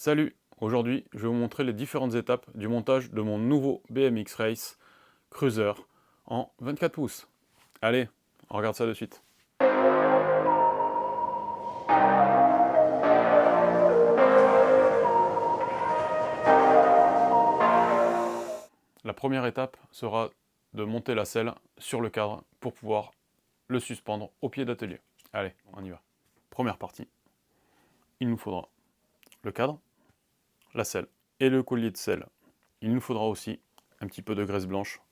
Salut! Aujourd'hui, je vais vous montrer les différentes étapes du montage de mon nouveau BMX Race Cruiser en 24 pouces. Allez, on regarde ça de suite. La première étape sera de monter la selle sur le cadre pour pouvoir le suspendre au pied d'atelier. Allez, on y va. Première partie. Il nous faudra le cadre, la selle et le collier de selle. Il nous faudra aussi un petit peu de graisse blanche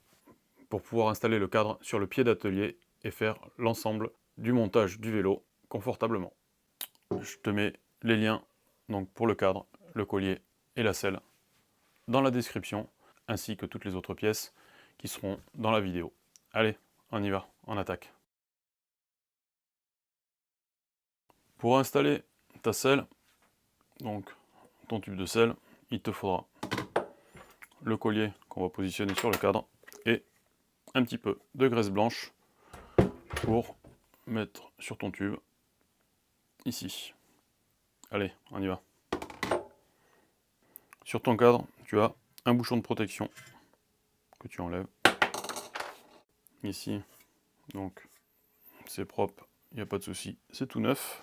pour pouvoir installer le cadre sur le pied d'atelier et faire l'ensemble du montage du vélo confortablement. Je te mets les liens donc pour le cadre, le collier et la selle dans la description, ainsi que toutes les autres pièces qui seront dans la vidéo. Allez, on y va, on attaque. Pour installer ta selle, donc ton tube de selle, il te faudra le collier qu'on va positionner sur le cadre et un petit peu de graisse blanche pour mettre sur ton tube ici. Allez, on y va. Sur ton cadre, tu as un bouchon de protection que tu enlèves. Ici, donc c'est propre, il n'y a pas de souci, c'est tout neuf.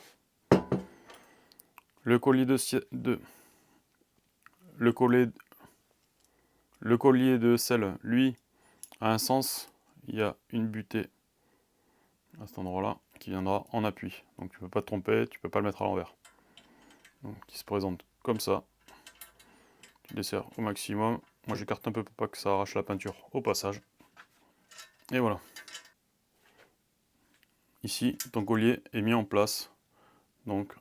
Le collier de selle, lui, a un sens. Il y a une butée à cet endroit-là qui viendra en appui. Donc tu ne peux pas te tromper, tu ne peux pas le mettre à l'envers. Donc il se présente comme ça. Tu desserres au maximum. Moi j'écarte un peu pour pas que ça arrache la peinture au passage. Et voilà. Ici, ton collier est mis en place. Donc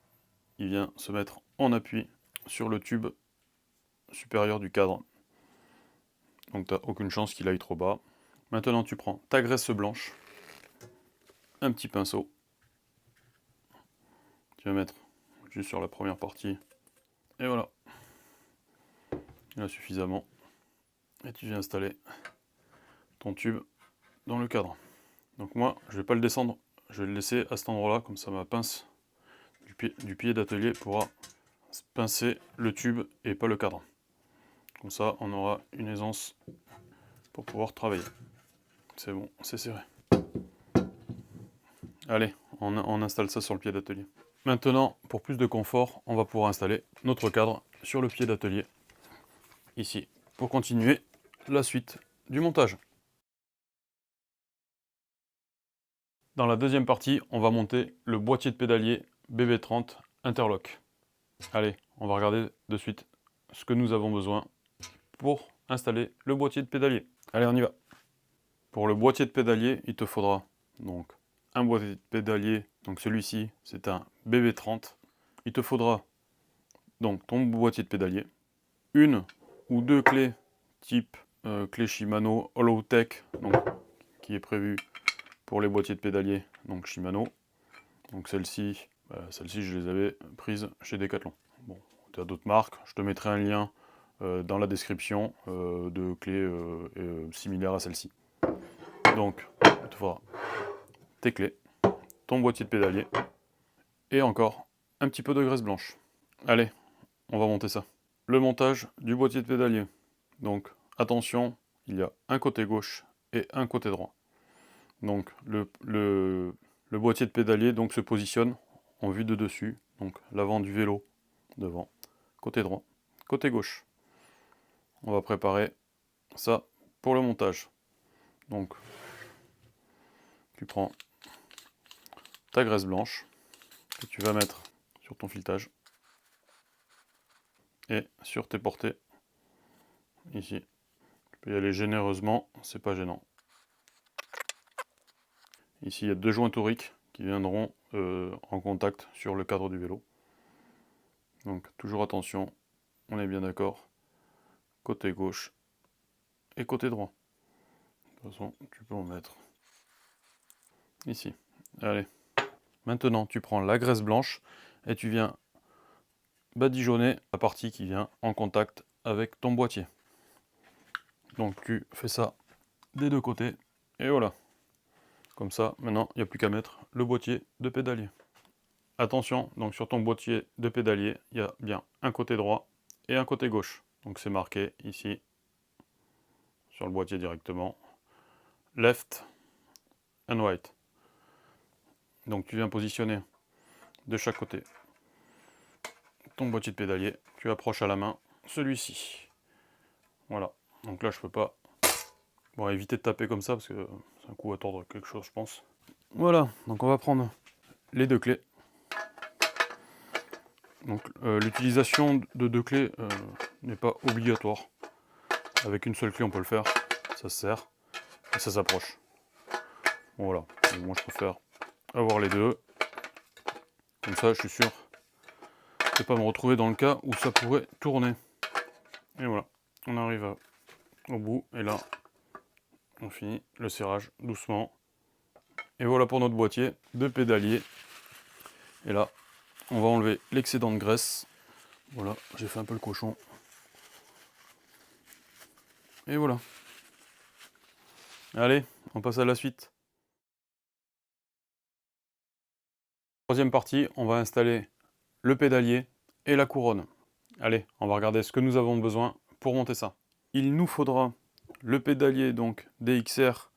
il vient se mettre en appui sur le tube supérieur du cadre. Donc tu n'as aucune chance qu'il aille trop bas. Maintenant tu prends ta graisse blanche, un petit pinceau. Tu vas mettre juste sur la première partie. Et voilà. Il y en a suffisamment. Et tu viens installer ton tube dans le cadre. Donc moi, je ne vais pas le descendre, je vais le laisser à cet endroit-là, comme ça ma pince du pied d'atelier pourra pincer le tube et pas le cadre. Comme ça, on aura une aisance pour pouvoir travailler. C'est bon, c'est serré. Allez, on installe ça sur le pied d'atelier. Maintenant, pour plus de confort, on va pouvoir installer notre cadre sur le pied d'atelier, ici, pour continuer la suite du montage. Dans la deuxième partie, on va monter le boîtier de pédalier BB30 Interlock. Allez, on va regarder de suite ce que nous avons besoin pour installer le boîtier de pédalier. Allez, on y va. Pour le boîtier de pédalier, il te faudra donc un boîtier de pédalier, donc celui-ci, c'est un BB30. Il te faudra donc ton boîtier de pédalier, une ou deux clés type clé Shimano Hollowtech, donc qui est prévu pour les boîtiers de pédalier, donc Shimano. Donc celle-ci, je les avais prises chez Decathlon. Bon, tu as d'autres marques, je te mettrai un lien dans la description de clés similaires à celle-ci. Donc, il te faudra tes clés, ton boîtier de pédalier, et encore un petit peu de graisse blanche. Allez, on va monter ça. Le montage du boîtier de pédalier. Donc, attention, il y a un côté gauche et un côté droit. Donc, le boîtier de pédalier donc, se positionne en vue de dessus. Donc, l'avant du vélo devant, côté droit, côté gauche. On va préparer ça pour le montage. Donc, tu prends ta graisse blanche que tu vas mettre sur ton filetage et sur tes portées ici. Tu peux y aller généreusement, c'est pas gênant. Ici, il y a deux joints toriques qui viendront en contact sur le cadre du vélo. Donc, toujours attention, on est bien d'accord. Côté gauche et côté droit. De toute façon, tu peux en mettre ici. Allez. Maintenant, tu prends la graisse blanche et tu viens badigeonner la partie qui vient en contact avec ton boîtier. Donc, tu fais ça des deux côtés et voilà. Comme ça, maintenant, il n'y a plus qu'à mettre le boîtier de pédalier. Attention, donc sur ton boîtier de pédalier, il y a bien un côté droit et un côté gauche. Donc c'est marqué ici, sur le boîtier directement, left and right. Donc tu viens positionner de chaque côté ton boîtier de pédalier, tu approches à la main celui-ci. Voilà, donc là je peux pas... Bon, éviter de taper comme ça parce que c'est un coup à tordre quelque chose je pense. Voilà, donc on va prendre les deux clés. Donc l'utilisation de deux clés n'est pas obligatoire. Avec une seule clé on peut le faire, ça se serre et ça s'approche. Bon, voilà, donc, moi je préfère avoir les deux. Comme ça je suis sûr de ne pas me retrouver dans le cas où ça pourrait tourner. Et voilà, on arrive au bout et là on finit le serrage doucement. Et voilà pour notre boîtier de pédalier. Et là on va enlever l'excédent de graisse. Voilà, j'ai fait un peu le cochon. Et voilà. Allez, on passe à la suite. Troisième partie, on va installer le pédalier et la couronne. Allez, on va regarder ce que nous avons besoin pour monter ça. Il nous faudra le pédalier donc DXR.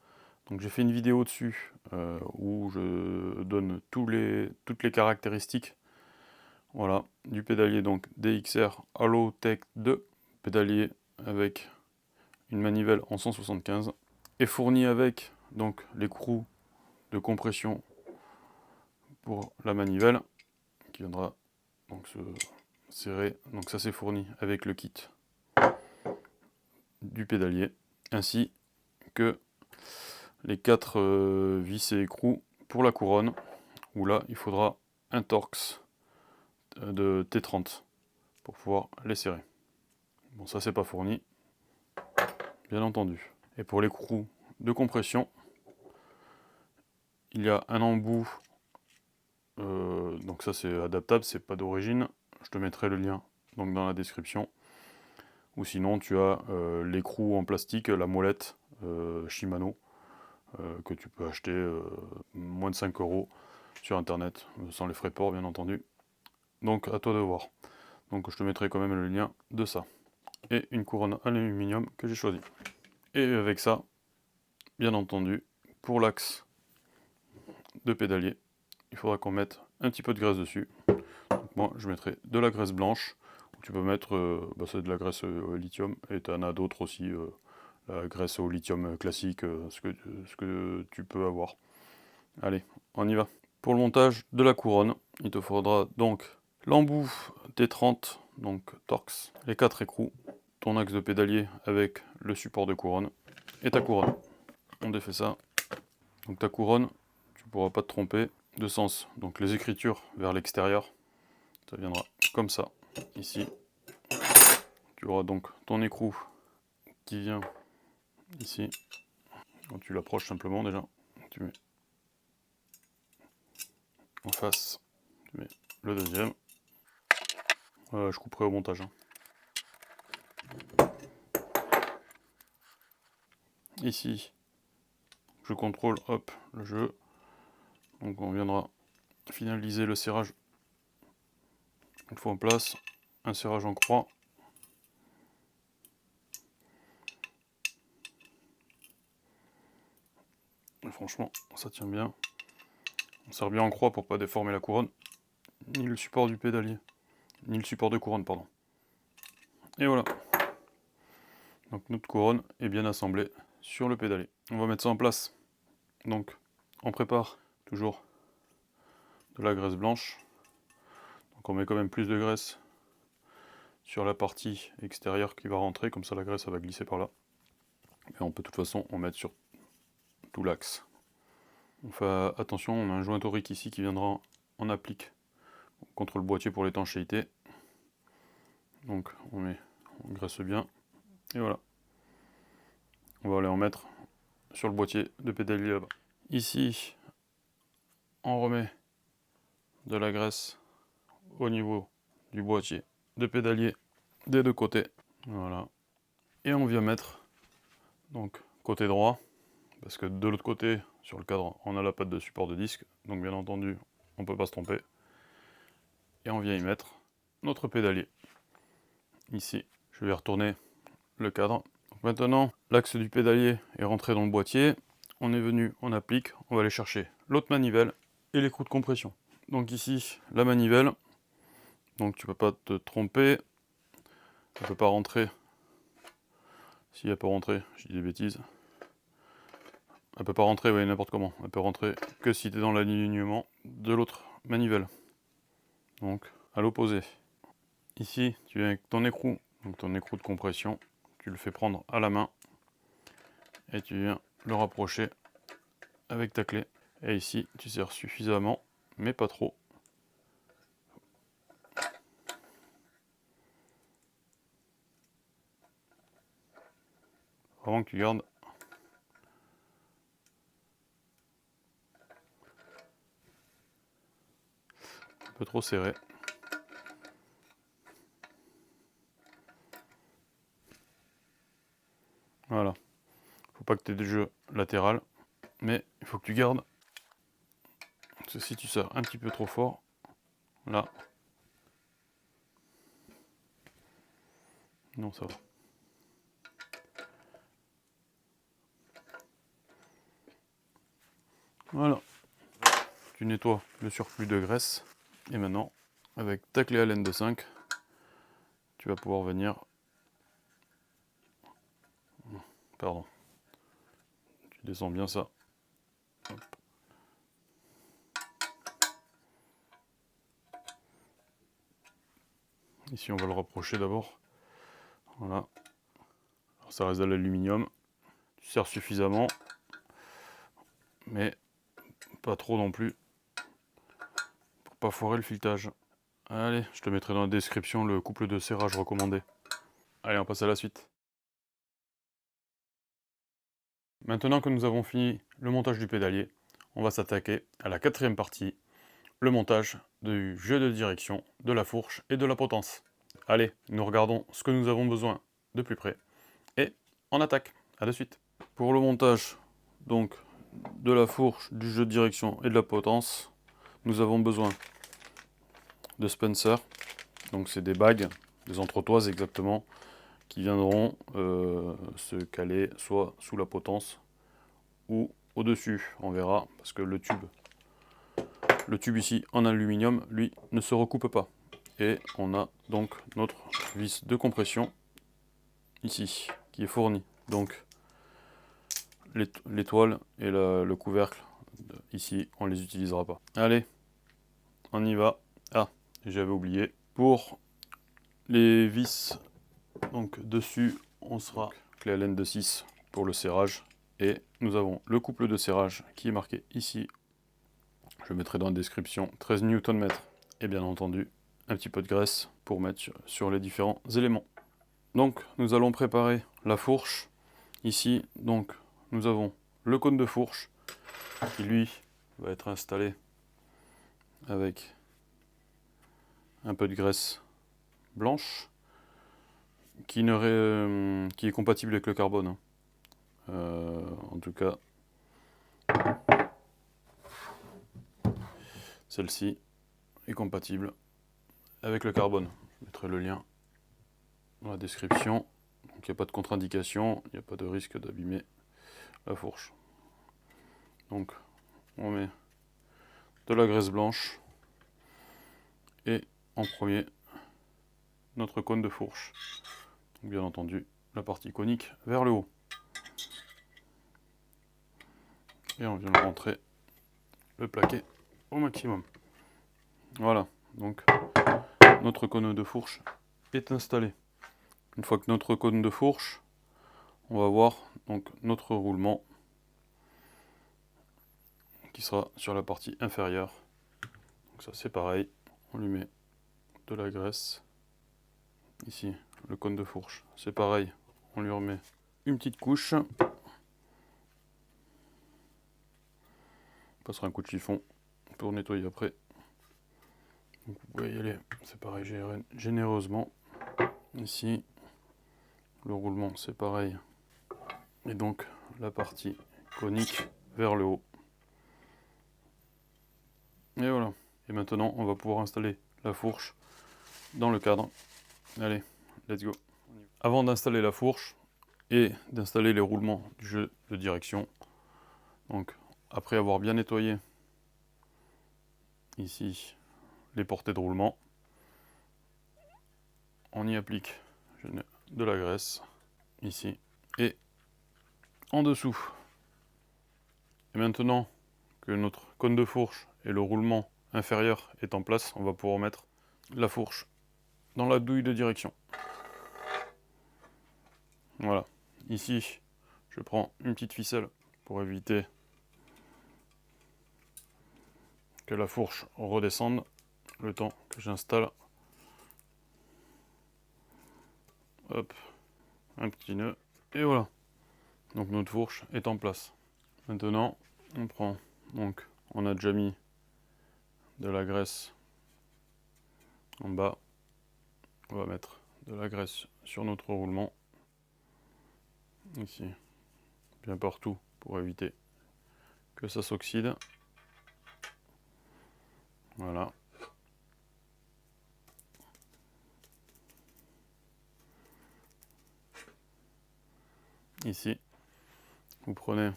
Donc j'ai fait une vidéo dessus où je donne toutes les caractéristiques. Voilà, du pédalier donc DXR Allotech 2, pédalier avec une manivelle en 175, est fourni avec donc l'écrou de compression pour la manivelle qui viendra donc se serrer. Donc ça c'est fourni avec le kit du pédalier, ainsi que les 4 vis et écrous pour la couronne, où là il faudra un Torx de T30 pour pouvoir les serrer. Bon, ça c'est pas fourni, bien entendu. Et pour l'écrou de compression, il y a un embout, donc ça c'est adaptable, c'est pas d'origine, je te mettrai le lien donc dans la description. Ou sinon tu as l'écrou en plastique, la molette Shimano, que tu peux acheter moins de 5 € sur internet, sans les frais de port bien entendu. Donc à toi de voir. Donc je te mettrai quand même le lien de ça. Et une couronne aluminium que j'ai choisi. Et avec ça, bien entendu, pour l'axe de pédalier, il faudra qu'on mette un petit peu de graisse dessus. Donc moi je mettrai de la graisse blanche. Tu peux mettre c'est de la graisse lithium, et tu en as d'autres aussi, la graisse au lithium classique, ce que tu peux avoir. Allez, on y va. Pour le montage de la couronne, il te faudra donc l'embout T30, donc Torx, les 4 écrous, ton axe de pédalier avec le support de couronne, et ta couronne. On défait ça. Donc ta couronne, tu ne pourras pas te tromper de sens. Donc les écritures vers l'extérieur, ça viendra comme ça, ici. Tu auras donc ton écrou qui vient ici. Quand tu l'approches simplement déjà, tu mets en face, tu mets le deuxième. Je couperai au montage. Ici, je contrôle hop, le jeu. Donc on viendra finaliser le serrage une fois en place. Un serrage en croix. Et franchement, ça tient bien. On serre bien en croix pour pas déformer la couronne, ni le support du pédalier, ni le support de couronne, pardon. Et voilà. Donc notre couronne est bien assemblée sur le pédalier. On va mettre ça en place. Donc on prépare toujours de la graisse blanche. Donc on met quand même plus de graisse sur la partie extérieure qui va rentrer, comme ça la graisse elle va glisser par là. Et on peut de toute façon en mettre sur tout l'axe. On fait attention, on a un joint torique ici qui viendra en applique contre le boîtier pour l'étanchéité. Donc on graisse bien. Et voilà. On va aller en mettre sur le boîtier de pédalier là-bas. Ici, on remet de la graisse au niveau du boîtier de pédalier des deux côtés. Voilà. Et on vient mettre donc côté droit, parce que de l'autre côté, sur le cadre, on a la patte de support de disque, donc bien entendu, on ne peut pas se tromper. Et on vient y mettre notre pédalier. ici. Je vais retourner le cadre. Donc maintenant, l'axe du pédalier est rentré dans le boîtier. On est venu, on applique, on va aller chercher l'autre manivelle et l'écrou de compression. Donc ici, la manivelle. Donc tu ne peux pas te tromper. Elle ne peut pas rentrer. Si elle peut rentrer, je dis des bêtises. Elle peut pas rentrer, oui, n'importe comment. Elle peut rentrer que si tu es dans l'alignement de l'autre manivelle. Donc, à l'opposé. Ici, tu viens avec ton écrou, donc ton écrou de compression. Tu le fais prendre à la main. Et tu viens le rapprocher avec ta clé. Et ici, tu serres suffisamment, mais pas trop. Vraiment que tu gardes un peu trop serré. Voilà. Faut pas que tu aies des jeux latérales, mais il faut que tu gardes. Parce que si tu serres un petit peu trop fort, là, non, ça va. Voilà. Tu nettoies le surplus de graisse. Et maintenant, avec ta clé Allen de 5, tu vas pouvoir venir... Pardon. Tu descends bien ça. Hop. Ici, on va le rapprocher d'abord. Voilà. Alors, ça reste de l'aluminium. Tu serres suffisamment, mais pas trop non plus, pour pas foirer le filetage. Allez, je te mettrai dans la description le couple de serrage recommandé. Allez, on passe à la suite. Maintenant que nous avons fini le montage du pédalier, on va s'attaquer à la quatrième partie, le montage du jeu de direction, de la fourche et de la potence. Allez, nous regardons ce que nous avons besoin de plus près et on attaque. À de suite. Pour le montage donc de la fourche, du jeu de direction et de la potence, nous avons besoin de Spencer. Donc c'est des bagues, des entretoises exactement, qui viendront se caler soit sous la potence ou au-dessus. On verra, parce que le tube ici en aluminium, lui, ne se recoupe pas. Et on a donc notre vis de compression ici, qui est fournie. Donc l'étoile et le couvercle, ici, on ne les utilisera pas. Allez, on y va. Ah, j'avais oublié. Pour les vis, donc dessus, on sera clé Allen de 6 pour le serrage. Et nous avons le couple de serrage qui est marqué ici. Je mettrai dans la description 13 Nm. Et bien entendu, un petit peu de graisse pour mettre sur les différents éléments. Donc, nous allons préparer la fourche. Ici, donc, nous avons le cône de fourche qui, lui, va être installé avec un peu de graisse blanche qui est compatible avec le carbone. Hein. En tout cas, celle-ci est compatible avec le carbone. Je mettrai le lien dans la description. Donc il n'y a pas de contre-indication, il n'y a pas de risque d'abîmer la fourche. Donc on met de la graisse blanche et en premier notre cône de fourche. Donc, bien entendu la partie conique vers le haut. Et on vient rentrer le plaqué au maximum. Voilà, donc notre cône de fourche est installé. Une fois que notre cône de fourche, on va voir donc notre roulement qui sera sur la partie inférieure. Donc ça c'est pareil, on lui met de la graisse. Ici, le cône de fourche, c'est pareil, on lui remet une petite couche. On passera un coup de chiffon pour nettoyer après. Donc vous pouvez y aller, c'est pareil, généreusement. Ici, le roulement c'est pareil. Et donc la partie conique vers le haut. Et voilà. Et maintenant, on va pouvoir installer la fourche dans le cadre. Allez, let's go. Avant d'installer la fourche et d'installer les roulements du jeu de direction, donc après avoir bien nettoyé ici les portées de roulement, on y applique de la graisse ici et en dessous. Et maintenant que notre cône de fourche et le roulement inférieur est en place, on va pouvoir mettre la fourche dans la douille de direction. Voilà, ici je prends une petite ficelle pour éviter que la fourche redescende le temps que j'installe. Hop, un petit nœud et voilà. Donc notre fourche est en place. Maintenant, on prend, donc on a déjà mis de la graisse en bas. On va mettre de la graisse sur notre roulement. Ici, bien partout pour éviter que ça s'oxyde. Voilà. Ici, vous prenez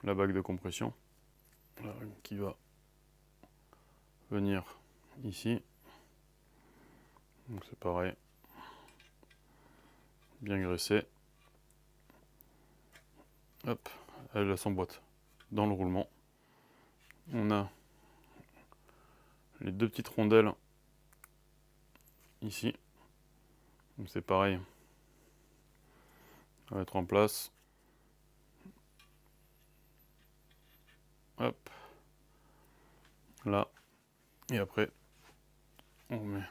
la bague de compression qui va venir ici. Donc c'est pareil, bien graissé. Hop, elle s'emboîte dans le roulement. On a les deux petites rondelles ici. Donc c'est pareil, on va mettre en place. Hop, là. Et après, on met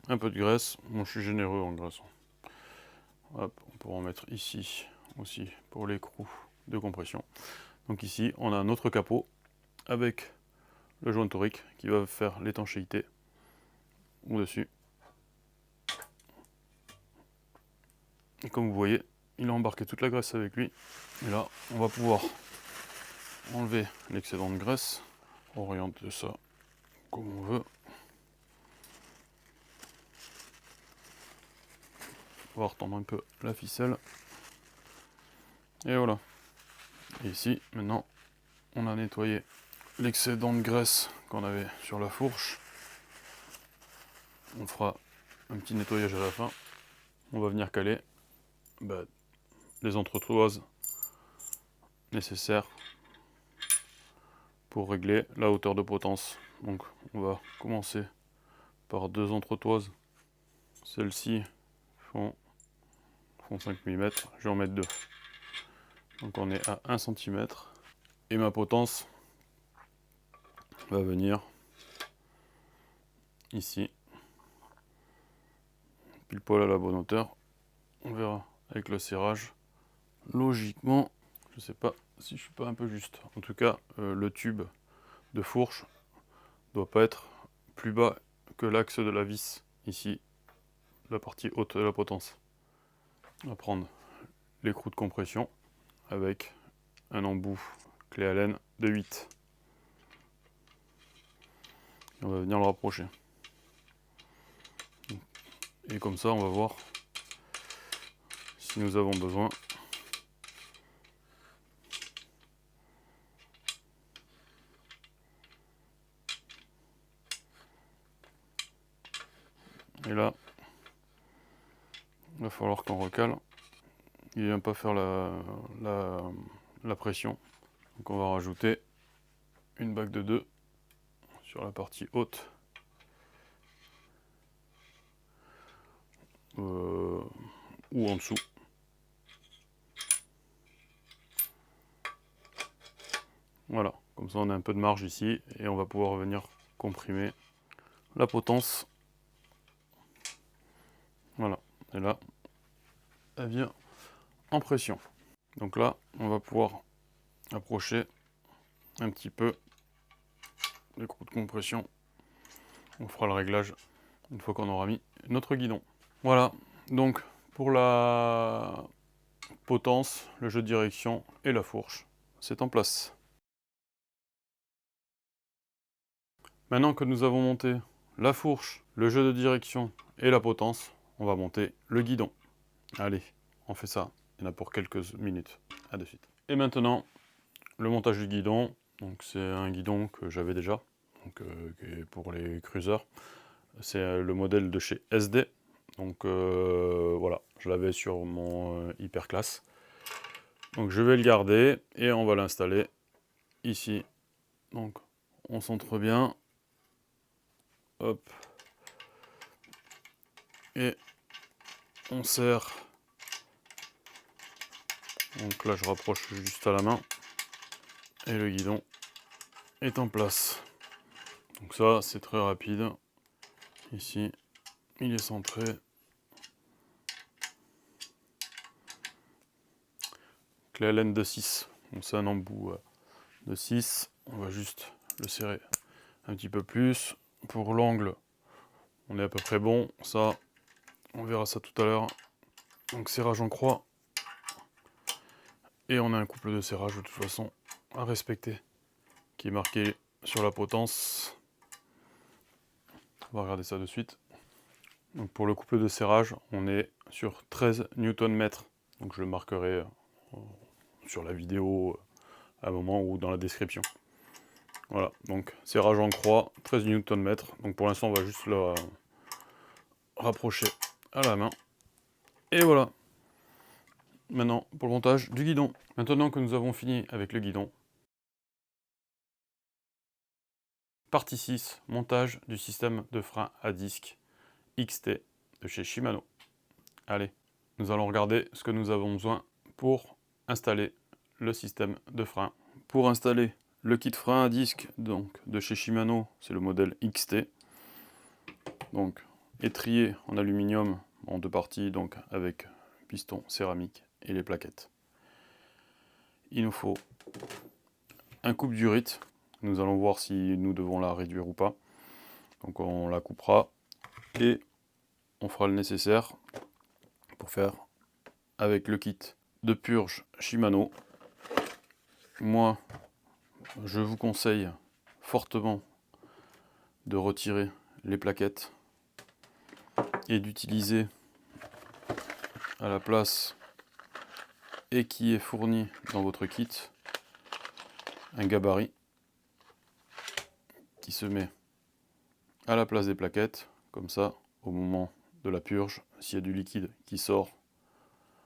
un peu de graisse. Moi je suis généreux en graisse. Hop, on pourra en mettre ici aussi pour l'écrou de compression. Donc ici, on a un autre capot avec le joint torique qui va faire l'étanchéité au-dessus. Et comme vous voyez, il a embarqué toute la graisse avec lui. Et là, on va pouvoir enlever l'excédent de graisse, orienter ça comme on veut. On va retendre un peu la ficelle. Et voilà. Et ici, maintenant, on a nettoyé l'excédent de graisse qu'on avait sur la fourche. On fera un petit nettoyage à la fin. On va venir caler les entretoises nécessaires pour régler la hauteur de potence. Donc on va commencer par deux entretoises. Celles-ci font 5 mm, je vais en mettre deux. Donc on est à 1 cm. Et ma potence va venir ici, pile poil à la bonne hauteur. On verra avec le serrage. Logiquement, je sais pas si je suis pas un peu juste. En tout cas, le tube de fourche doit pas être plus bas que l'axe de la vis ici, la partie haute de la potence. On va prendre l'écrou de compression avec un embout clé Allen de 8. Et on va venir le rapprocher. Et comme ça, on va voir si nous avons besoin. Et là, il va falloir qu'on recale. Il ne vient pas faire la pression. Donc on va rajouter une bague de 2 sur la partie haute. Ou en dessous. Voilà, comme ça on a un peu de marge ici et on va pouvoir venir comprimer la potence. Voilà, et là, elle vient en pression. Donc là, on va pouvoir approcher un petit peu l'écrou de compression. On fera le réglage une fois qu'on aura mis notre guidon. Voilà, donc pour la potence, le jeu de direction et la fourche, c'est en place. Maintenant que nous avons monté la fourche, le jeu de direction et la potence, on va monter le guidon. Allez, on fait ça. Il y en a pour quelques minutes. À de suite. Et maintenant, le montage du guidon. Donc c'est un guidon que j'avais déjà, donc, qui est pour les cruisers. C'est le modèle de chez SD. Donc voilà, je l'avais sur mon Hyperclass. Donc je vais le garder et on va l'installer ici. Donc on centre bien. Hop. Et on serre. Donc là je rapproche juste à la main. Et le guidon est en place. Donc ça c'est très rapide. Ici, il est centré. Clé Allen de 6. Donc c'est un embout de 6. On va juste le serrer un petit peu plus. Pour l'angle, on est à peu près bon. Ça, on verra ça tout à l'heure. Donc serrage en croix. Et on a un couple de serrage de toute façon à respecter, qui est marqué sur la potence. On va regarder ça de suite. Donc pour le couple de serrage, on est sur 13 Nm. Donc je le marquerai sur la vidéo à un moment ou dans la description. Voilà, donc serrage en croix, 13 Nm. Donc pour l'instant, on va juste le rapprocher à la main. Et voilà. Maintenant, pour le montage du guidon. Maintenant que nous avons fini avec le guidon, partie 6, montage du système de frein à disque XT de chez Shimano. Allez, nous allons regarder ce que nous avons besoin pour installer le système de frein. Pour installer le kit frein à disque donc, de chez Shimano, c'est le modèle XT. Donc, étrier en aluminium en deux parties, donc avec piston céramique et les plaquettes. Il nous faut un coupe d'urite. Nous allons voir si nous devons la réduire ou pas. Donc on la coupera et on fera le nécessaire pour faire avec le kit de purge Shimano. Moi, je vous conseille fortement de retirer les plaquettes et d'utiliser à la place et qui est fourni dans votre kit un gabarit qui se met à la place des plaquettes, comme ça au moment de la purge, s'il y a du liquide qui sort,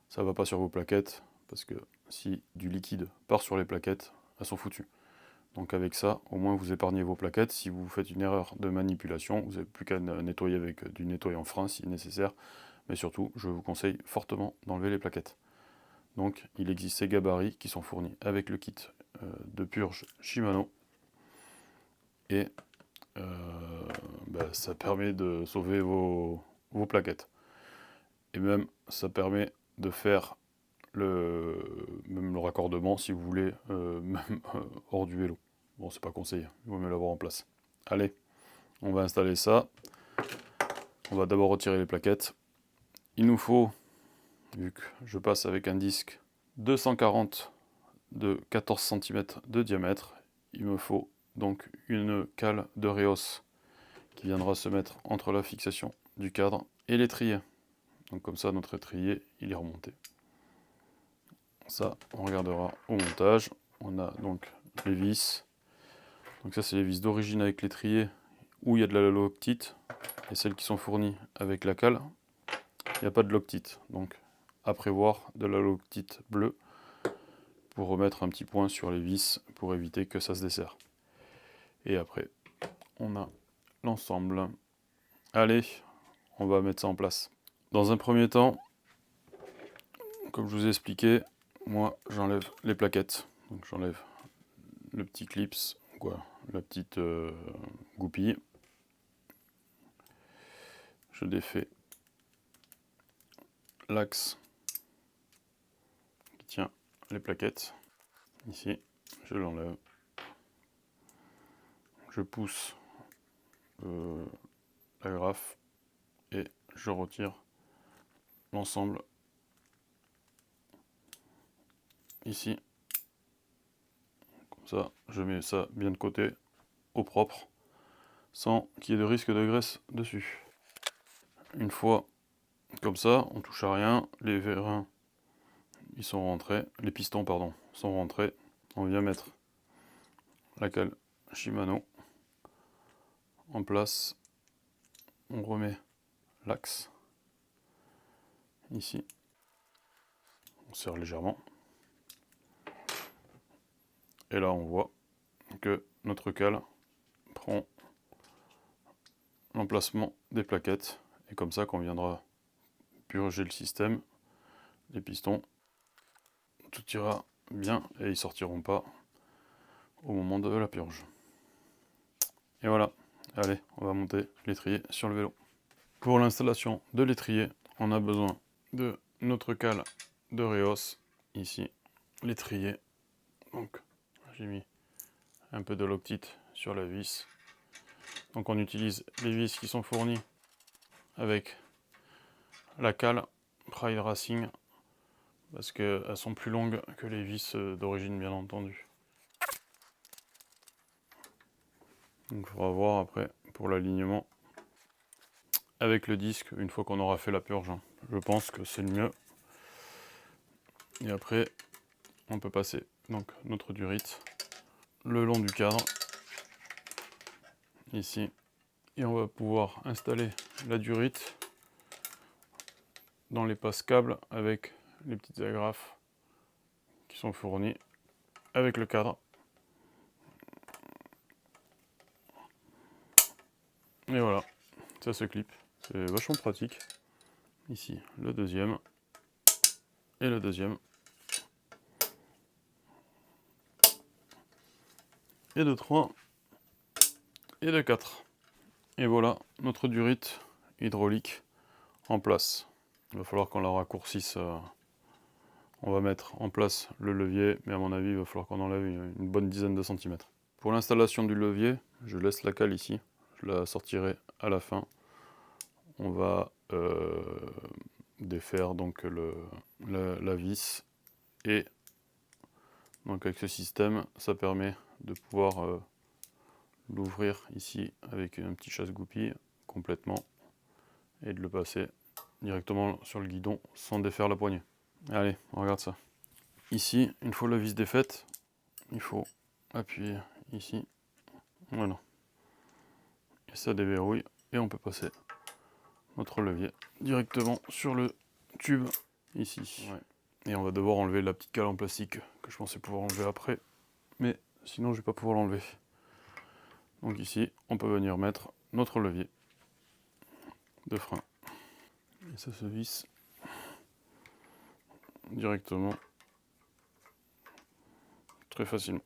ça ne va pas sur vos plaquettes, parce que si du liquide part sur les plaquettes, elles sont foutues. Donc avec ça, au moins vous épargnez vos plaquettes. Si vous faites une erreur de manipulation, vous n'avez plus qu'à nettoyer avec du nettoyant frein si nécessaire. Mais surtout, je vous conseille fortement d'enlever les plaquettes. Donc il existe ces gabarits qui sont fournis avec le kit de purge Shimano. Et ça permet de sauver vos plaquettes. Et même, ça permet de faire même le raccordement si vous voulez, même hors du vélo. Bon, c'est pas conseillé, il vaut mieux l'avoir en place. Allez, on va installer ça. On va d'abord retirer les plaquettes. Il nous faut, vu que je passe avec un disque 240 de 14 cm de diamètre, il me faut donc une cale de Reos qui viendra se mettre entre la fixation du cadre et l'étrier. Donc comme ça, notre étrier, il est remonté. Ça, on regardera au montage. On a donc les vis. Donc ça, c'est les vis d'origine avec l'étrier où il y a de la loctite. Et celles qui sont fournies avec la cale, il n'y a pas de loctite. Donc à prévoir de la loctite bleue pour remettre un petit point sur les vis pour éviter que ça se desserre. Et après, on a l'ensemble. Allez, on va mettre ça en place. Dans un premier temps, comme je vous ai expliqué, moi j'enlève les plaquettes. Donc j'enlève le petit clips, quoi, la petite goupille. Je défais l'axe qui tient les plaquettes. Ici, je l'enlève. Je pousse la graffe et je retire l'ensemble ici. Comme ça, je mets ça bien de côté, au propre, sans qu'il y ait de risque de graisse dessus. Une fois Comme ça, on touche à rien, les vérins ils sont rentrés, les pistons pardon, sont rentrés. On vient mettre la cale Shimano en place. On remet l'axe ici. On serre légèrement. Et là on voit que notre cale prend l'emplacement des plaquettes. Et comme ça, quand on viendra purger le système, les pistons, tout ira bien et ils sortiront pas au moment de la purge. Et voilà, allez, on va monter l'étrier sur le vélo. Pour l'installation de l'étrier, on a besoin de notre cale de Reos, ici, l'étrier. Donc, j'ai mis un peu de loctite sur la vis. Donc on utilise les vis qui sont fournies avec la cale Pride Racing, parce qu'elles sont plus longues que les vis d'origine, bien entendu. Donc il faudra voir après pour l'alignement avec le disque une fois qu'on aura fait la purge. Je pense que c'est le mieux. Et après on peut passer donc notre durite le long du cadre ici, et on va pouvoir installer la durite dans les passes câbles avec les petites agrafes qui sont fournies avec le cadre. Et voilà, ça se clip, c'est vachement pratique. Ici le deuxième et le deuxième. Et de 3 et de 4. Et voilà notre durite hydraulique en place. Il va falloir qu'on la raccourcisse. On va mettre en place le levier, mais à mon avis il va falloir qu'on enlève une bonne dizaine de centimètres. Pour l'installation du levier, je laisse la cale ici, je la sortirai à la fin. On va défaire donc la vis, et donc avec ce système ça permet de pouvoir l'ouvrir ici avec un petit chasse-goupille complètement et de le passer directement sur le guidon sans défaire la poignée. Allez, on regarde ça. Ici, une fois la vis défaite, il faut appuyer ici, voilà, et ça déverrouille et on peut passer notre levier directement sur le tube ici. Ouais. Et on va devoir enlever la petite cale en plastique que je pensais pouvoir enlever après, mais sinon je vais pas pouvoir l'enlever. Donc ici, on peut venir mettre notre levier de frein. Et ça se visse directement, très facilement.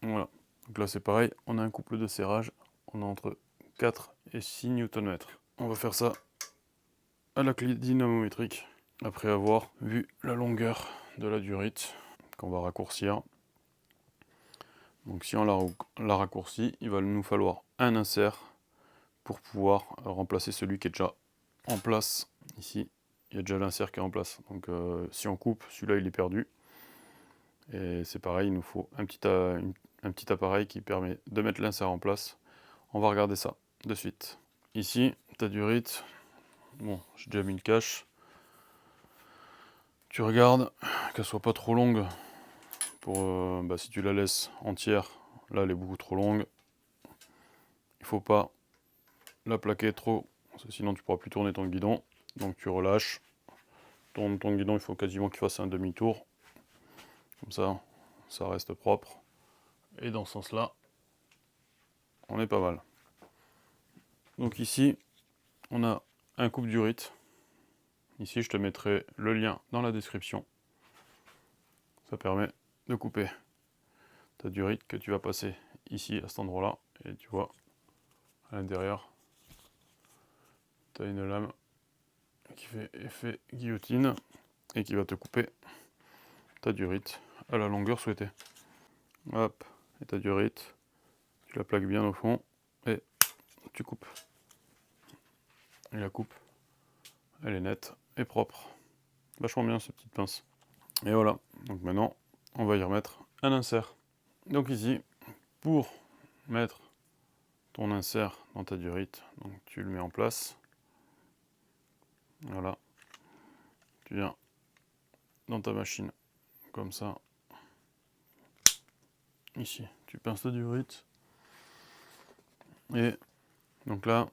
Voilà. Donc là c'est pareil, on a un couple de serrage, on a entre 4 et 6 Nm. On va faire ça à la clé dynamométrique, après avoir vu la longueur de la durite qu'on va raccourcir. Donc si on la raccourcit, il va nous falloir un insert pour pouvoir remplacer celui qui est déjà en place. Ici, il y a déjà l'insert qui est en place. Donc si on coupe, celui-là il est perdu. Et c'est pareil, il nous faut un petit appareil qui permet de mettre l'insert en place. On va regarder ça de suite. Ici, ta durite, bon, j'ai déjà mis une cache. Tu regardes qu'elle soit pas trop longue. Pour, si tu la laisses entière, là elle est beaucoup trop longue. Il faut pas la plaquer trop, parce que sinon tu pourras plus tourner ton guidon. Donc tu relâches. Ton guidon, il faut quasiment qu'il fasse un demi-tour. Comme ça, ça reste propre. Et dans ce sens-là, on est pas mal. Donc ici, on a un coupe durite. Ici, je te mettrai le lien dans la description. Ça permet de couper ta durite que tu vas passer ici, à cet endroit-là. Et tu vois, à l'intérieur, tu as une lame qui fait effet guillotine et qui va te couper ta durite à la longueur souhaitée. Hop, et ta durite, tu la plaques bien au fond et tu coupes. Et la coupe, elle est nette et propre. Vachement bien cette petite pince. Et voilà, donc maintenant on va y remettre un insert. Donc ici, pour mettre ton insert dans ta durite, donc tu le mets en place. Voilà. Tu viens dans ta machine, comme ça. Ici, tu pinces ta durite. Et donc là,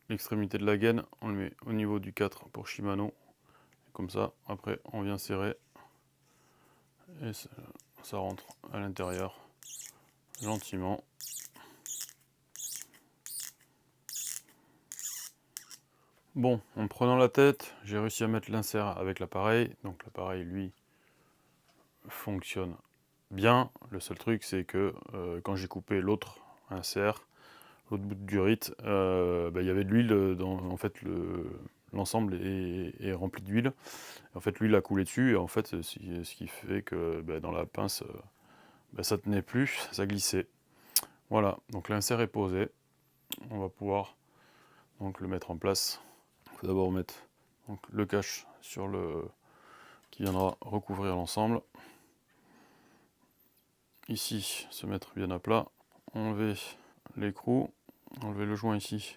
l'extrémité de la gaine, on le met au niveau du 4 pour Shimano. Comme ça, après, on vient serrer. Et ça rentre à l'intérieur, gentiment. Bon, en prenant la tête, j'ai réussi à mettre l'insert avec l'appareil. Donc l'appareil, lui, fonctionne bien. Le seul truc, c'est que quand j'ai coupé l'autre insert, l'autre bout de durite, il y avait de l'huile dans, en fait, l'ensemble est rempli d'huile. En fait, l'huile a coulé dessus, et en fait, ce qui fait que dans la pince, ça tenait plus, ça glissait. Voilà, donc l'insert est posé. On va pouvoir donc le mettre en place. Il faut d'abord mettre donc, le cache sur le qui viendra recouvrir l'ensemble. Ici, se mettre bien à plat. Enlever l'écrou, enlever le joint ici.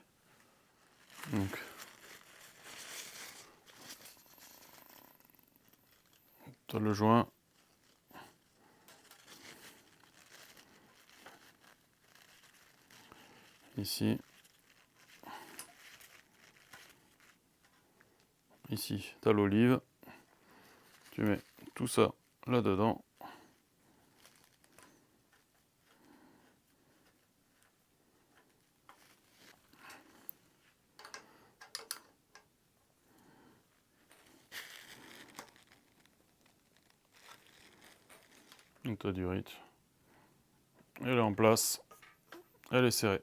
Donc, tu as le joint. Ici. Ici, tu as l'olive. Tu mets tout ça là-dedans. Donc ta durite. Elle est en place. Elle est serrée.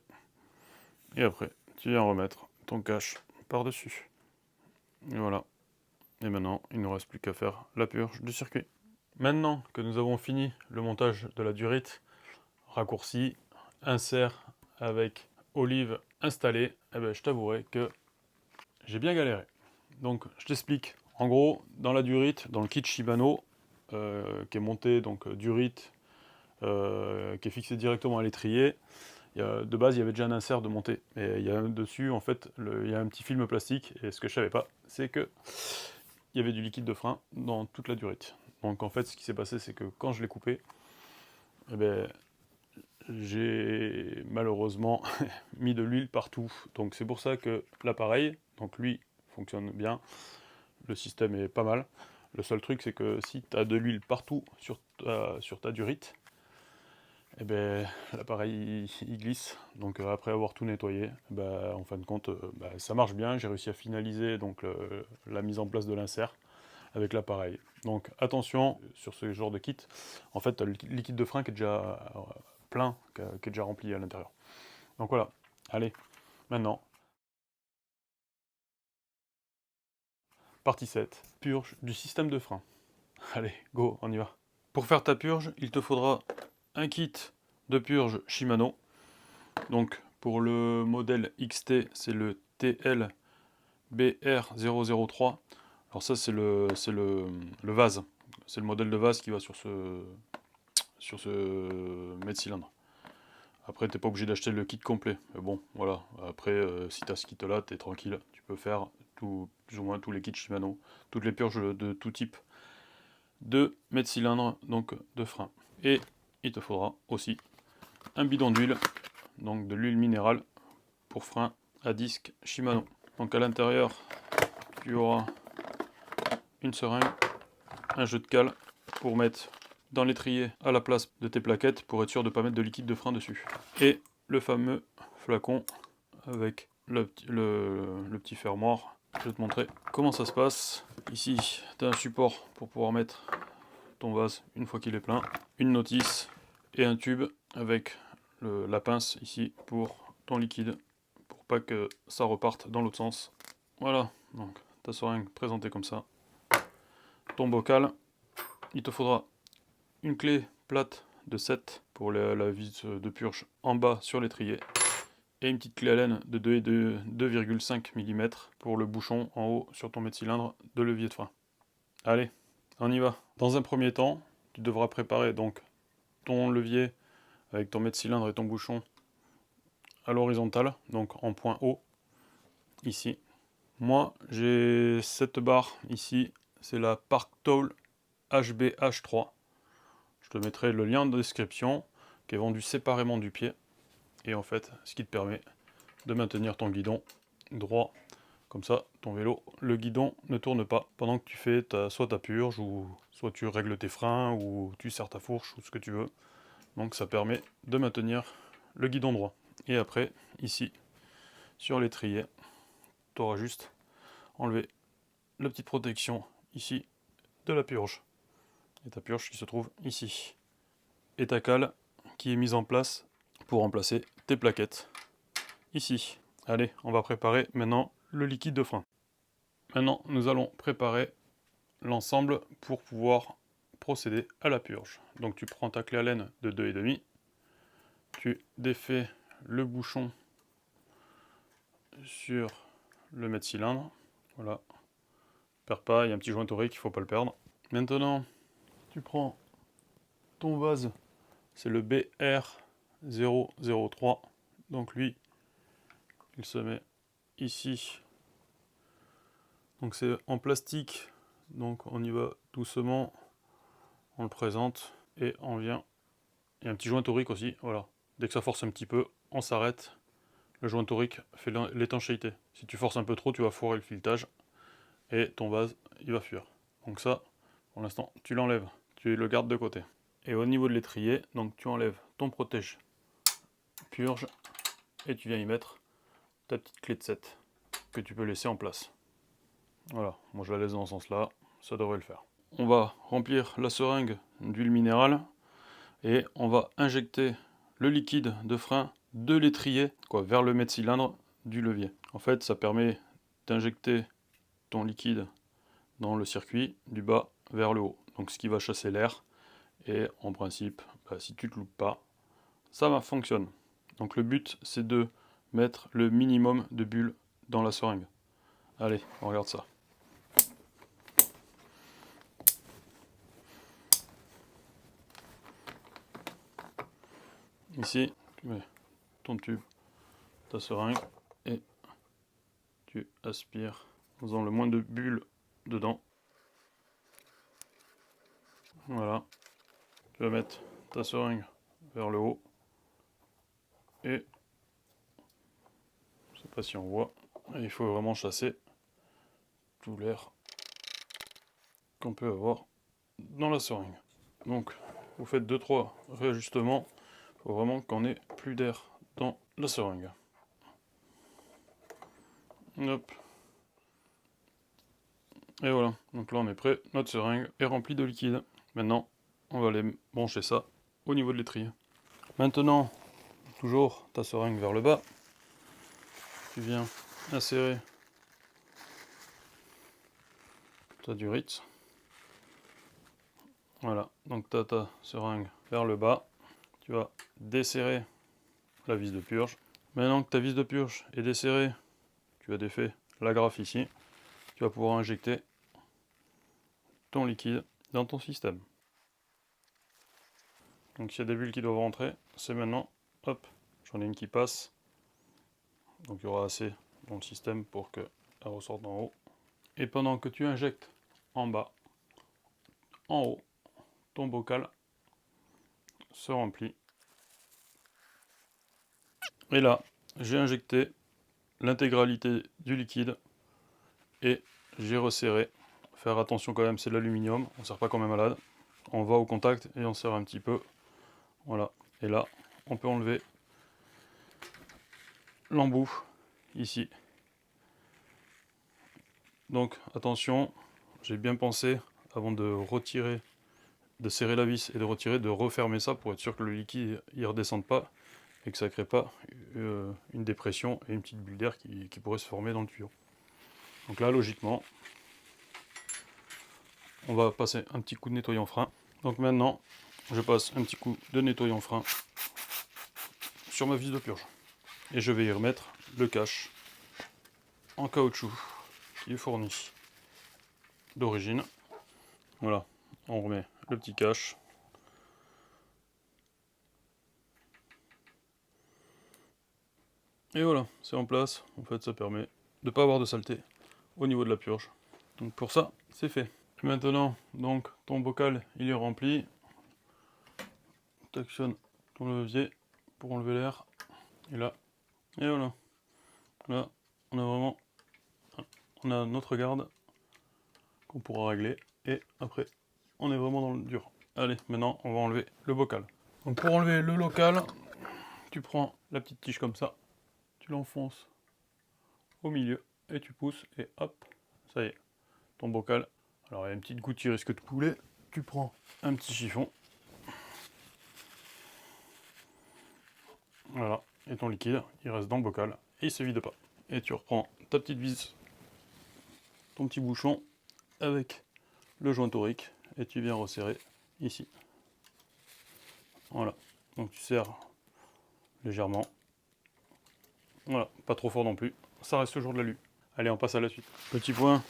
Et après, tu viens remettre ton cache par-dessus. Et voilà. Et maintenant, il ne nous reste plus qu'à faire la purge du circuit. Maintenant que nous avons fini le montage de la durite, raccourci, insert avec olive installée, je t'avouerai que j'ai bien galéré. Donc je t'explique. En gros, dans la durite, dans le kit Shimano, qui est monté donc durite, qui est fixé directement à l'étrier, de base il y avait déjà un insert de montée. Et il y a dessus en fait, il y a un petit film plastique. Et ce que je savais pas, c'est que il y avait du liquide de frein dans toute la durite. Donc en fait, ce qui s'est passé, c'est que quand je l'ai coupé, j'ai malheureusement mis de l'huile partout. Donc c'est pour ça que l'appareil, donc lui, fonctionne bien. Le système est pas mal. Le seul truc, c'est que si tu as de l'huile partout sur ta durite, l'appareil il glisse. Donc après avoir tout nettoyé, en fin de compte, ça marche bien. J'ai réussi à finaliser donc, la mise en place de l'insert avec l'appareil. Donc attention sur ce genre de kit. En fait, tu as le liquide de frein qui est déjà plein, qui est déjà rempli à l'intérieur. Donc voilà. Allez, maintenant, partie 7, purge du système de frein. Allez, go, on y va. Pour faire ta purge, il te faudra un kit de purge Shimano. Donc pour le modèle XT, c'est le TLBR003. Alors ça c'est le vase. C'est le modèle de vase qui va sur ce mètre-cylindre. Après, t'es pas obligé d'acheter le kit complet. Mais bon, voilà. Après, si tu as ce kit-là, t'es tranquille. Tu peux faire plus ou moins tous les kits Shimano, toutes les purges de tout type de mètre-cylindre, donc de frein. Et il te faudra aussi un bidon d'huile, donc de l'huile minérale pour frein à disque Shimano. Donc à l'intérieur, tu auras une seringue, un jeu de cale pour mettre dans l'étrier à la place de tes plaquettes pour être sûr de ne pas mettre de liquide de frein dessus. Et le fameux flacon avec le petit fermoir. Je vais te montrer comment ça se passe. Ici, tu as un support pour pouvoir mettre ton vase une fois qu'il est plein, une notice et un tube avec la pince ici pour ton liquide, pour pas que ça reparte dans l'autre sens. Voilà, donc ta seringue présentée comme ça. Ton bocal, il te faudra une clé plate de 7 pour la vis de purge en bas sur l'étrier et une petite clé Allen de 2,5 mm pour le bouchon en haut sur ton mètre-cylindre de levier de frein. Allez, on y va. Dans un premier temps, tu devras préparer donc ton levier avec ton mètre-cylindre et ton bouchon à l'horizontale, donc en point haut, ici. Moi, j'ai cette barre ici, c'est la Park Tool HBH3. Je te mettrai le lien de description, qui est vendu séparément du pied. Et en fait, ce qui te permet de maintenir ton guidon droit. Comme ça, ton vélo, le guidon ne tourne pas pendant que tu fais soit ta purge, ou soit tu règles tes freins, ou tu serres ta fourche, ou ce que tu veux. Donc ça permet de maintenir le guidon droit. Et après, ici, sur l'étrier, tu auras juste enlevé la petite protection ici de la purge. Et ta purge qui se trouve ici. Et ta cale qui est mise en place pour remplacer tes plaquettes ici. Allez, on va préparer maintenant le liquide de frein. Maintenant, nous allons préparer l'ensemble pour pouvoir procéder à la purge. Donc tu prends ta clé Allen de 2,5, tu défais le bouchon sur le mètre-cylindre. Voilà. Perds pas, il y a un petit joint torique, il ne faut pas le perdre. Maintenant, tu prends ton vase, c'est le BR003. Donc lui, il se met ici. Donc c'est en plastique, donc on y va doucement, on le présente et on vient. Il y a un petit joint torique aussi, voilà. Dès que ça force un petit peu, on s'arrête. Le joint torique fait l'étanchéité. Si tu forces un peu trop, tu vas foirer le filetage et ton vase, il va fuir. Donc ça, pour l'instant, tu l'enlèves, tu le gardes de côté. Et au niveau de l'étrier, donc tu enlèves ton protège purge et tu viens y mettre ta petite clé de 7 que tu peux laisser en place. Voilà, moi je la laisse dans ce sens-là, ça devrait le faire. On va remplir la seringue d'huile minérale et on va injecter le liquide de frein de l'étrier vers le mètre-cylindre du levier. En fait, ça permet d'injecter ton liquide dans le circuit du bas vers le haut. Donc ce qui va chasser l'air. Et en principe, si tu ne te loupes pas, ça fonctionne. Donc le but, c'est de mettre le minimum de bulles dans la seringue. Allez, on regarde ça. Ici, tu mets ton tube, ta seringue, et tu aspires en faisant le moins de bulles dedans. Voilà. Tu vas mettre ta seringue vers le haut. Et je ne sais pas si on voit, il faut vraiment chasser tout l'air qu'on peut avoir dans la seringue. Donc, vous faites 2-3 réajustements. Il faut vraiment qu'on ait plus d'air dans la seringue. Hop. Et voilà, donc là on est prêt, notre seringue est remplie de liquide. Maintenant, on va aller brancher ça au niveau de l'étrier. Maintenant, toujours ta seringue vers le bas. Tu viens insérer ta durite. Voilà, donc tu as ta seringue vers le bas. Tu vas desserrer la vis de purge. Maintenant que ta vis de purge est desserrée, tu as défait l'agrafe ici. Tu vas pouvoir injecter ton liquide dans ton système. Donc s'il y a des bulles qui doivent rentrer, c'est maintenant. Hop, j'en ai une qui passe. Donc il y aura assez dans le système pour qu'elle ressorte d'en haut. Et pendant que tu injectes en bas, en haut, ton bocal se remplit. Et là, j'ai injecté l'intégralité du liquide et j'ai resserré. Faire attention quand même, c'est de l'aluminium, on ne serre pas comme un malade. On va au contact et on serre un petit peu. Voilà. Et là, on peut enlever l'embout ici. Donc attention, j'ai bien pensé avant de retirer, de serrer la vis et de retirer, de refermer ça pour être sûr que le liquide ne redescende pas et que ça ne crée pas une dépression et une petite bulle d'air qui pourrait se former dans le tuyau. Donc là, logiquement, on va passer un petit coup de nettoyant frein. Donc maintenant, je passe un petit coup de nettoyant frein sur ma vis de purge. Et je vais y remettre le cache en caoutchouc qui est fourni d'origine. Voilà, on remet le petit cache. Et voilà, c'est en place. En fait, ça permet de ne pas avoir de saleté au niveau de la purge. Donc pour ça, c'est fait. Maintenant, donc ton bocal il est rempli. Tu actionnes ton levier pour enlever l'air. Et là, et voilà. Là, on a notre garde qu'on pourra régler. Et après, on est vraiment dans le dur. Allez, maintenant, on va enlever le bocal. Donc pour enlever le local, tu prends la petite tige comme ça, tu l'enfonces au milieu et tu pousses et hop, ça y est, ton bocal. Alors il y a une petite goutte qui risque de couler. Tu prends un petit chiffon. Voilà, et ton liquide, il reste dans le bocal et il se vide pas. Et tu reprends ta petite vis, ton petit bouchon avec le joint torique et tu viens resserrer ici. Voilà, donc tu serres légèrement. Voilà, pas trop fort non plus, ça reste toujours de l'alu. Allez, on passe à la suite. Petit point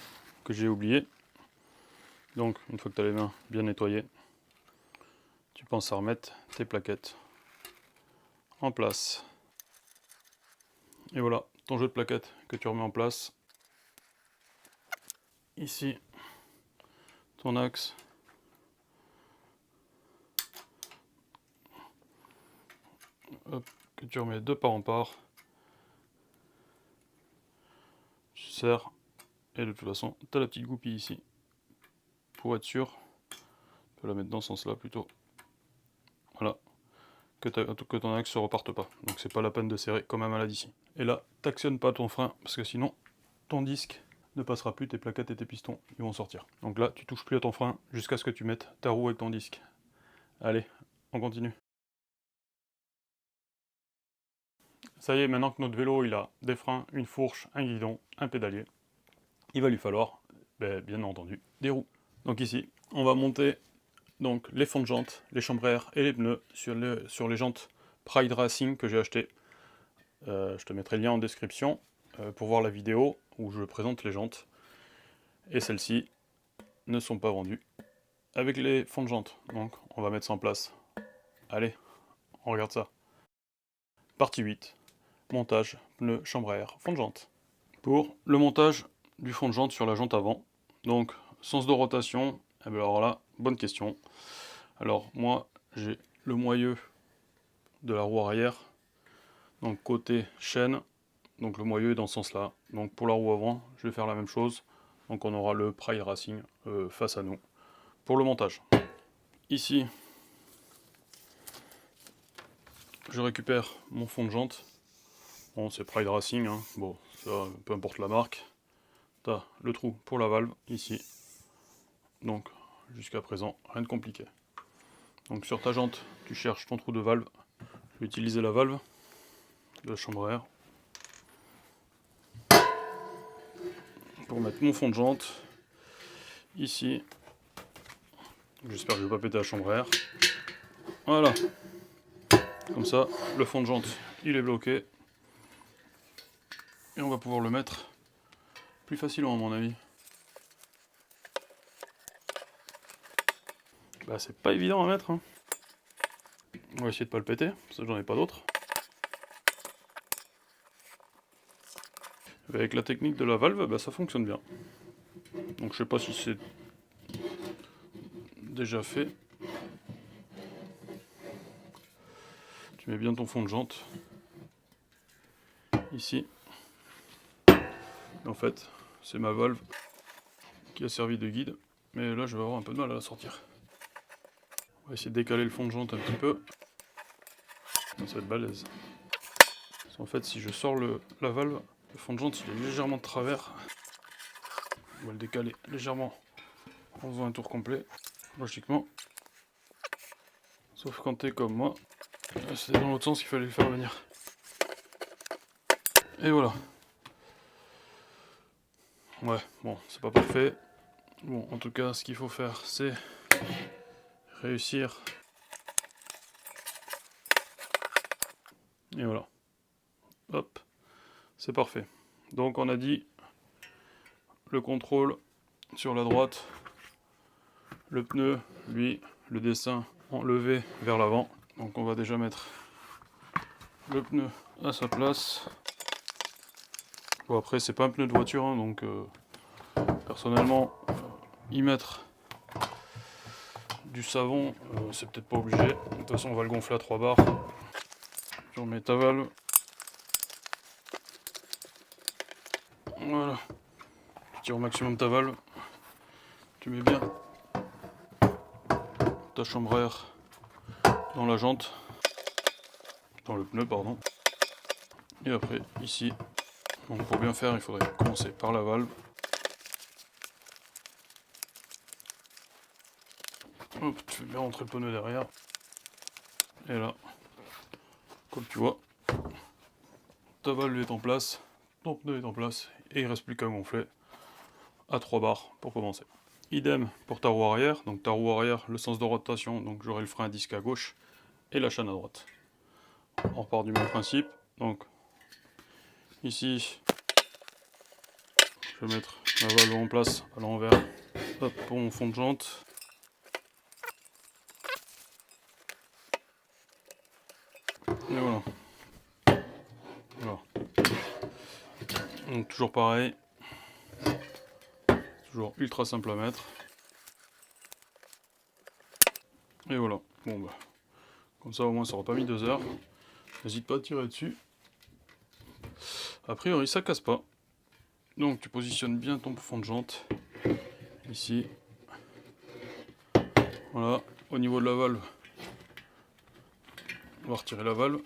que j'ai oublié. Donc, une fois que tu as les mains bien nettoyées, tu penses à remettre tes plaquettes en place. Et voilà, ton jeu de plaquettes que tu remets en place. Ici, ton axe. Hop, que tu remets de part en part. Tu serres. Et de toute façon, tu as la petite goupille ici. Pour être sûr, tu peux la mettre dans ce sens-là plutôt. Voilà. Que ton axe ne reparte pas. Donc c'est pas la peine de serrer comme un malade ici. Et là, t'actionnes pas ton frein parce que sinon ton disque ne passera plus, tes plaquettes et tes pistons ils vont sortir. Donc là, tu touches plus à ton frein jusqu'à ce que tu mettes ta roue avec ton disque. Allez, on continue. Ça y est, maintenant que notre vélo il a des freins, une fourche, un guidon, un pédalier, il va lui falloir, bien entendu, des roues. Donc ici, on va monter donc les fonds de jantes, les chambres à air et les pneus sur les jantes Pride Racing que j'ai acheté. Je te mettrai le lien en description pour voir la vidéo où je présente les jantes. Et celles-ci ne sont pas vendues avec les fonds de jantes. Donc on va mettre ça en place. Allez, on regarde ça. Partie 8. Montage, pneus, chambre à air, fond de jante. Pour le montage du fond de jante sur la jante avant, donc sens de rotation, alors là, bonne question. Alors moi, j'ai le moyeu de la roue arrière, donc côté chaîne, donc le moyeu est dans ce sens-là. Donc pour la roue avant, je vais faire la même chose. Donc on aura le Pride Racing face à nous pour le montage. Ici, je récupère mon fond de jante. Bon, c'est Pride Racing, hein. Bon, ça, peu importe la marque. T'as le trou pour la valve, ici. Donc, jusqu'à présent, rien de compliqué. Donc sur ta jante, tu cherches ton trou de valve. Je vais utiliser la valve de la chambre à air pour mettre mon fond de jante ici. J'espère que je ne vais pas péter la chambre à air. Voilà. Comme ça, le fond de jante, il est bloqué. Et on va pouvoir le mettre plus facilement à mon avis. Bah c'est pas évident à mettre. Hein. On va essayer de pas le péter, parce que j'en ai pas d'autres. Avec la technique de la valve, bah, ça fonctionne bien. Donc je sais pas si c'est déjà fait. Tu mets bien ton fond de jante ici. Et en fait, c'est ma valve qui a servi de guide, mais là je vais avoir un peu de mal à la sortir. On va essayer de décaler le fond de jante un petit peu. Ça va être balèze. Parce qu'en fait, si je sors la valve, le fond de jante il est légèrement de travers. On va le décaler légèrement en faisant un tour complet, logiquement. Sauf quand t'es comme moi, c'est dans l'autre sens qu'il fallait le faire venir. Et voilà. Ouais, bon, c'est pas parfait. Bon, en tout cas, ce qu'il faut faire, c'est réussir. Et voilà. Hop, c'est parfait. Donc on a dit le contrôle sur la droite, le pneu, lui, le dessin enlevé vers l'avant. Donc on va déjà mettre le pneu à sa place. Bon après c'est pas un pneu de voiture, hein, donc Personnellement, y mettre du savon, c'est peut-être pas obligé. De toute façon, on va le gonfler à 3 bars. Tu remets ta valve. Voilà. Tu tires au maximum ta valve. Tu mets bien ta chambre à air dans la jante. Dans le pneu, pardon. Et après, ici. Donc pour bien faire, il faudrait commencer par la valve. Hop, tu fais bien rentrer le pneu derrière. Et là, comme tu vois, ta valve est en place, ton pneu est en place, et il ne reste plus qu'à gonfler à 3 bars pour commencer. Idem pour ta roue arrière. Donc ta roue arrière, le sens de rotation, donc j'aurai le frein à disque à gauche et la chaîne à droite. On repart du même principe. Donc ici, je vais mettre la valve en place à l'envers. Hop, pour mon fond de jante. Et voilà. Voilà. Donc toujours pareil. Toujours ultra simple à mettre. Et voilà. Bon bah. Comme ça au moins ça aura pas mis 2 heures. N'hésite pas à tirer dessus. A priori ça casse pas. Donc tu positionnes bien ton fond de jante. Ici. Voilà. Au niveau de la valve. On va retirer la valve.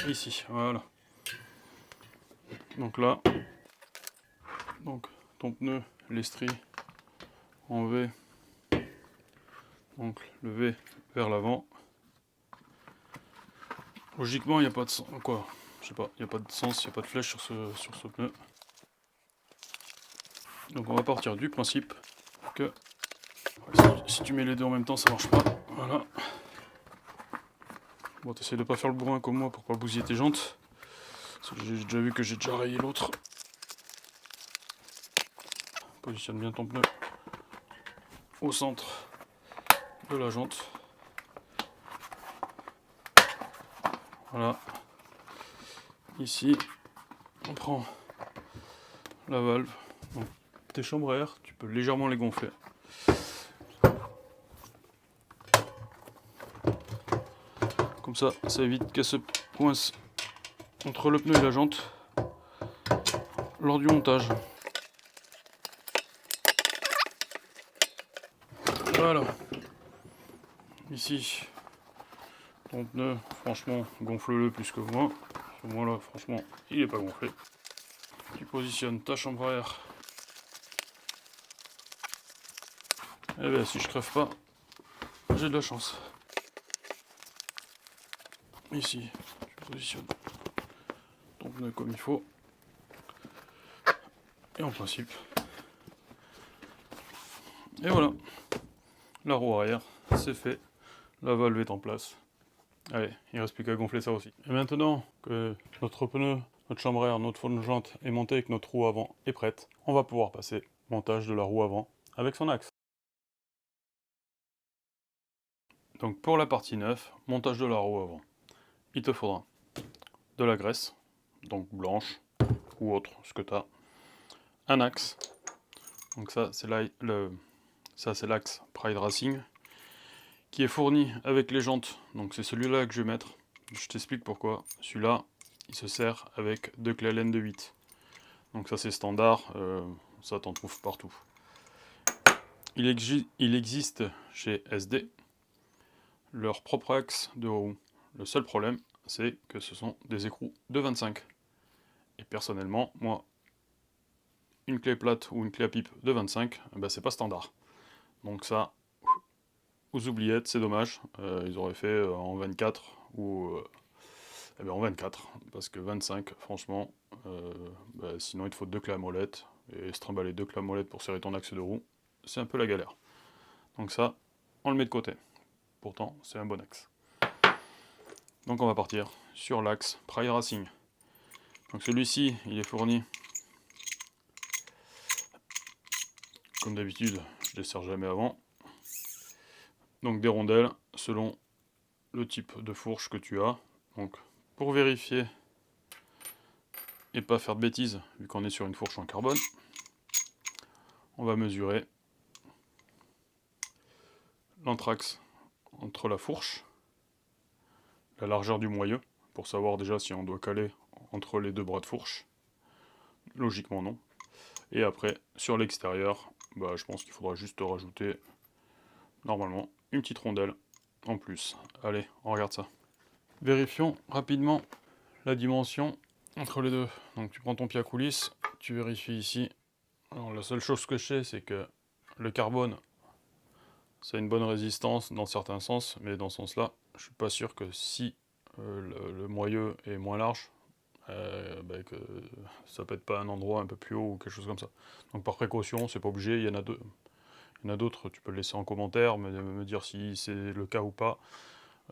Ici, voilà. Donc là, donc ton pneu, l'estrie en V, donc le V vers l'avant. Logiquement, il n'y a pas de sens, quoi, je sais pas, il n'y a pas de sens, il n'y a pas de flèche sur ce pneu. Donc on va partir du principe que si tu mets les deux en même temps, ça marche pas. Voilà. Bon, t'essayes de pas faire le bourrin comme moi pour pas bousiller tes jantes. J'ai déjà vu que j'ai déjà rayé l'autre. Positionne bien ton pneu au centre de la jante. Voilà. Ici, on prend la valve. Donc, tes chambres à air, tu peux légèrement les gonfler. Comme ça évite qu'elle se coince entre le pneu et la jante lors du montage. Voilà. Ici, ton pneu, franchement, gonfle-le plus que moi. Moi là, franchement, il n'est pas gonflé. Tu positionnes ta chambre à air. Eh bien, si je crève pas, j'ai de la chance. Ici, tu positionnes ton pneu comme il faut. Et en principe. Et voilà. La roue arrière, c'est fait. La valve est en place. Allez, il ne reste plus qu'à gonfler ça aussi. Et maintenant que notre pneu, notre chambre à air, notre fond de jante est monté et que notre roue avant est prête, on va pouvoir passer au montage de la roue avant avec son axe. Donc pour la partie 9, montage de la roue avant. Il te faudra de la graisse, donc blanche ou autre, ce que tu as. Un axe. Donc ça c'est l'axe Pride Racing qui est fourni avec les jantes. Donc c'est celui-là que je vais mettre. Je t'explique pourquoi. Celui-là, il se sert avec 2 clés Allen de 8. Donc ça c'est standard, ça t'en trouves partout. Il existe chez SD leur propre axe de roue. Le seul problème, c'est que ce sont des écrous de 25. Et personnellement, moi, une clé plate ou une clé à pipe de 25, ben c'est pas standard. Donc ça, aux oubliettes, c'est dommage. Ils auraient fait en 24 ou en 24, parce que 25, franchement, sinon il te faut 2 clés à molette, et se trimballer 2 clés à molette pour serrer ton axe de roue, c'est un peu la galère. Donc ça, on le met de côté. Pourtant, c'est un bon axe. Donc on va partir sur l'axe Pride Racing. Donc celui-ci, il est fourni, comme d'habitude, je ne les sers jamais avant. Donc des rondelles, selon le type de fourche que tu as. Donc pour vérifier et pas faire de bêtises, vu qu'on est sur une fourche en carbone, on va mesurer l'anthrax entre la fourche, la largeur du moyeu, pour savoir déjà si on doit caler entre les deux bras de fourche. Logiquement non. Et après, sur l'extérieur, bah, je pense qu'il faudra juste rajouter, normalement, une petite rondelle en plus. Allez, on regarde ça. Vérifions rapidement la dimension entre les deux. Donc tu prends ton pied à coulisse, tu vérifies ici. Alors la seule chose que je sais, c'est que le carbone, ça a une bonne résistance dans certains sens, mais dans ce sens-là, je suis pas sûr que si le moyeu est moins large, bah, que ça pète pas un endroit un peu plus haut ou quelque chose comme ça. Donc par précaution, c'est pas obligé, il y en a deux. Il y en a d'autres, tu peux le laisser en commentaire, me dire si c'est le cas ou pas.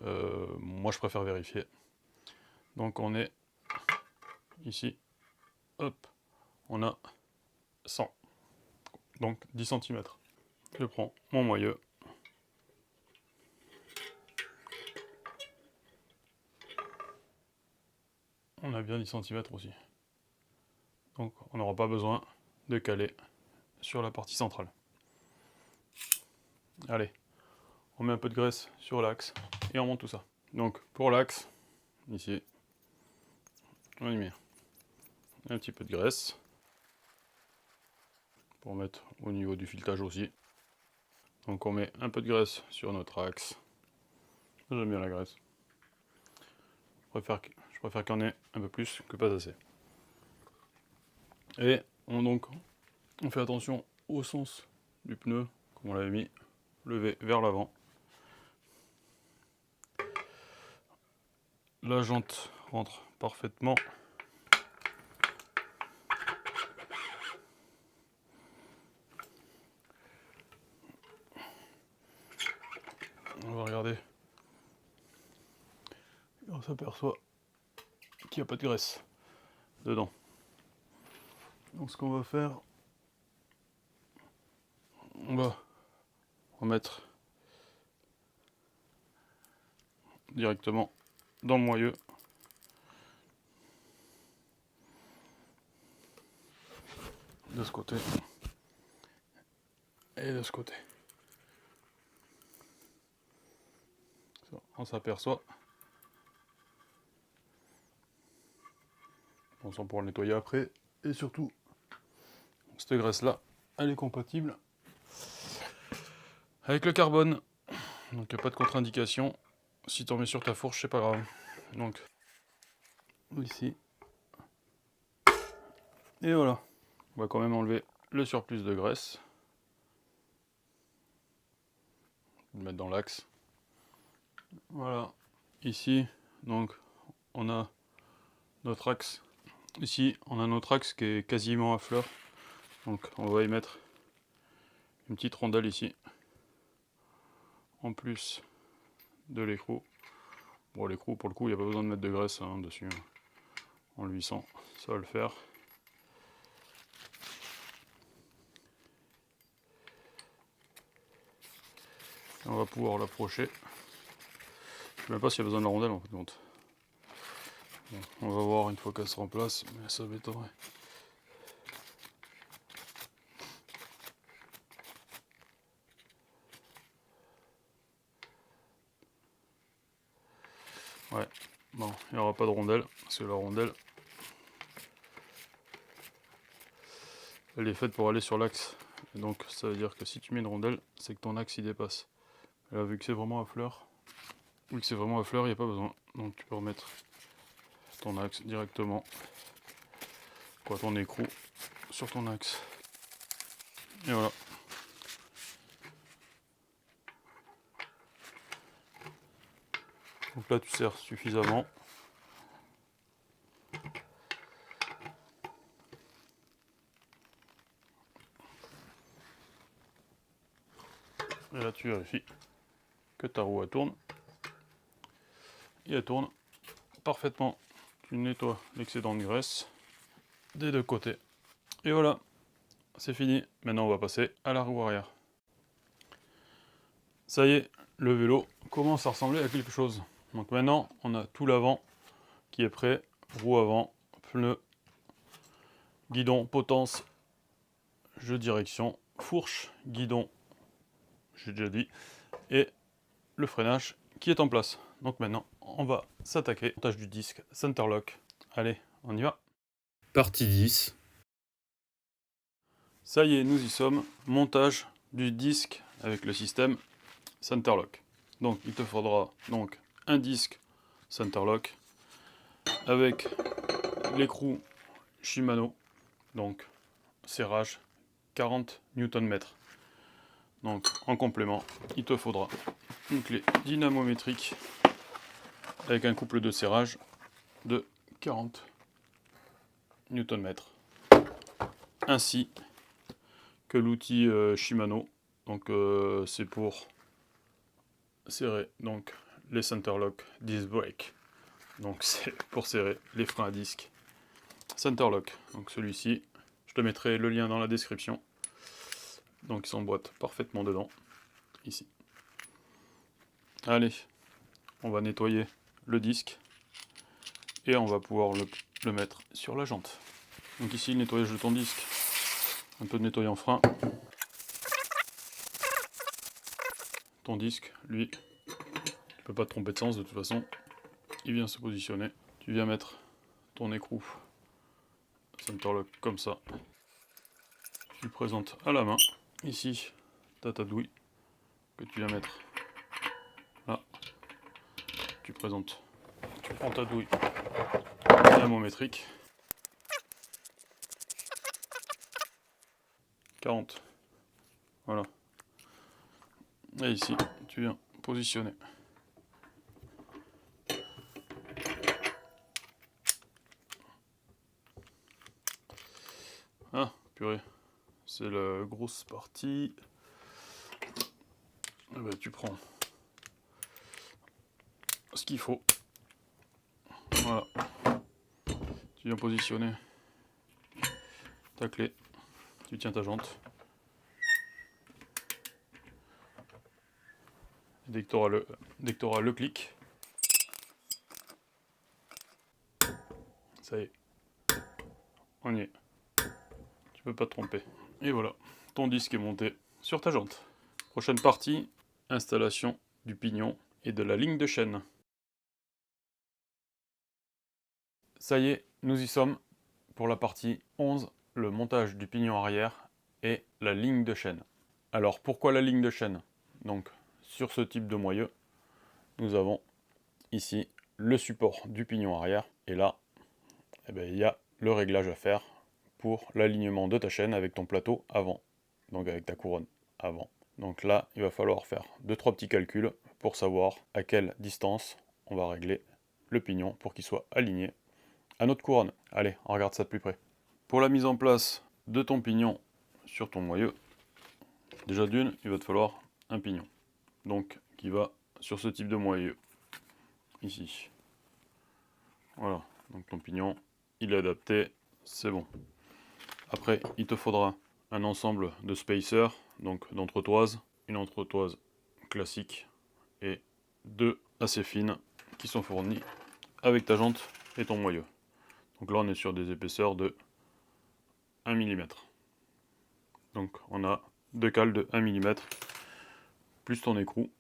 Moi je préfère vérifier. Donc on est ici, hop, on a 100, donc 10 cm. Je prends mon moyeu. On a bien 10 cm aussi. Donc on n'aura pas besoin de caler sur la partie centrale. Allez, on met un peu de graisse sur l'axe et on monte tout ça. Donc pour l'axe, ici, on y met un petit peu de graisse pour mettre au niveau du filetage aussi. Donc on met un peu de graisse sur notre axe. J'aime bien la graisse. Je préfère qu'il y en ait un peu plus que pas assez. Et on fait attention au sens du pneu, comme on l'avait mis, levé vers l'avant. La jante rentre parfaitement. On va regarder. Et on s'aperçoit qu'il n'y a pas de graisse dedans. Donc ce qu'on va faire, on va remettre directement dans le moyeu. De ce côté. Et de ce côté. On s'aperçoit. On s'en pourra le nettoyer après. Et surtout, cette graisse là, elle est compatible avec le carbone. Donc il n'y a pas de contre-indication. Si tu en mets sur ta fourche, c'est pas grave. Donc ici. Et voilà. On va quand même enlever le surplus de graisse. Le mettre dans l'axe. Voilà. Ici, donc, on a notre axe. Ici, on a notre axe qui est quasiment à fleur. Donc, on va y mettre une petite rondelle ici. En plus de l'écrou. Bon, l'écrou, pour le coup, il n'y a pas besoin de mettre de graisse dessus. En le vissant, ça va le faire. On va pouvoir l'approcher. Je ne sais même pas s'il y a besoin de la rondelle en fait. Bon, on va voir une fois qu'elle sera en place, mais ça m'étonnerait. Ouais, bon, il n'y aura pas de rondelle, parce que la rondelle, elle est faite pour aller sur l'axe. Et donc ça veut dire que si tu mets une rondelle, c'est que ton axe il dépasse. Et là, vu que c'est vraiment à fleur, il n'y a pas besoin. Donc tu peux remettre ton axe directement, ton écrou sur ton axe. Et voilà. Donc là tu serres suffisamment. Et là tu vérifies que ta roue elle tourne. Et elle tourne parfaitement. Tu nettoies l'excédent de graisse des deux côtés. Et voilà, c'est fini. Maintenant on va passer à la roue arrière. Ça y est, le vélo commence à ressembler à quelque chose. Donc maintenant on a tout l'avant qui est prêt. Roue avant, pneus, guidon, potence, jeu direction, fourche, guidon, j'ai déjà dit, et le freinage qui est en place. Donc maintenant, on va s'attaquer au montage du disque Centerlock. Allez, on y va. Partie 10. Ça y est, nous y sommes. Montage du disque avec le système Centerlock. Donc il te faudra donc un disque Centerlock avec l'écrou Shimano, donc serrage 40 Nm. Donc en complément, il te faudra une clé dynamométrique avec un couple de serrage de 40 Nm, ainsi que l'outil Shimano. Donc c'est pour serrer donc les Centerlock Disc Brake. Donc c'est pour serrer les freins à disque Centerlock. Donc celui-ci, je te mettrai le lien dans la description. Donc il s'emboîte parfaitement dedans, ici. Allez, on va nettoyer le disque et on va pouvoir le mettre sur la jante. Donc ici, le nettoyage de ton disque, un peu de nettoyant frein. Ton disque, lui, tu peux pas te tromper de sens de toute façon, il vient se positionner. Tu viens mettre ton écrou Centerlock comme ça. Tu le présentes à la main. Ici, tu as ta douille que tu viens mettre là. Tu présentes, tu prends ta douille dynamométrique. 40. Voilà. Et ici, tu viens positionner. Ah, purée. C'est la grosse partie. Ah bah, tu prends ce qu'il faut. Voilà. Tu viens positionner ta clé. Tu tiens ta jante. Dès que tu auras le clic, ça y est, on y est. Tu peux pas te tromper. Et voilà, ton disque est monté sur ta jante. Prochaine partie, installation du pignon et de la ligne de chaîne. Ça y est, nous y sommes pour la partie 11, le montage du pignon arrière et la ligne de chaîne. Alors pourquoi la ligne de chaîne? Donc sur ce type de moyeu, nous avons ici le support du pignon arrière et là, eh bien, il y a le réglage à faire pour l'alignement de ta chaîne avec ton plateau avant, donc avec ta couronne avant. Donc là, il va falloir faire 2-3 petits calculs pour savoir à quelle distance on va régler le pignon pour qu'il soit aligné à notre couronne. Allez, on regarde ça de plus près. Pour la mise en place de ton pignon sur ton moyeu, déjà d'une, il va te falloir un pignon. Donc, qui va sur ce type de moyeu. Ici. Voilà. Donc ton pignon, il est adapté, c'est bon. Après, il te faudra un ensemble de spacers, donc d'entretoises, une entretoise classique et deux assez fines qui sont fournies avec ta jante et ton moyeu. Donc là, on est sur des épaisseurs de 1 mm. Donc on a deux cales de 1 mm, plus ton écrou,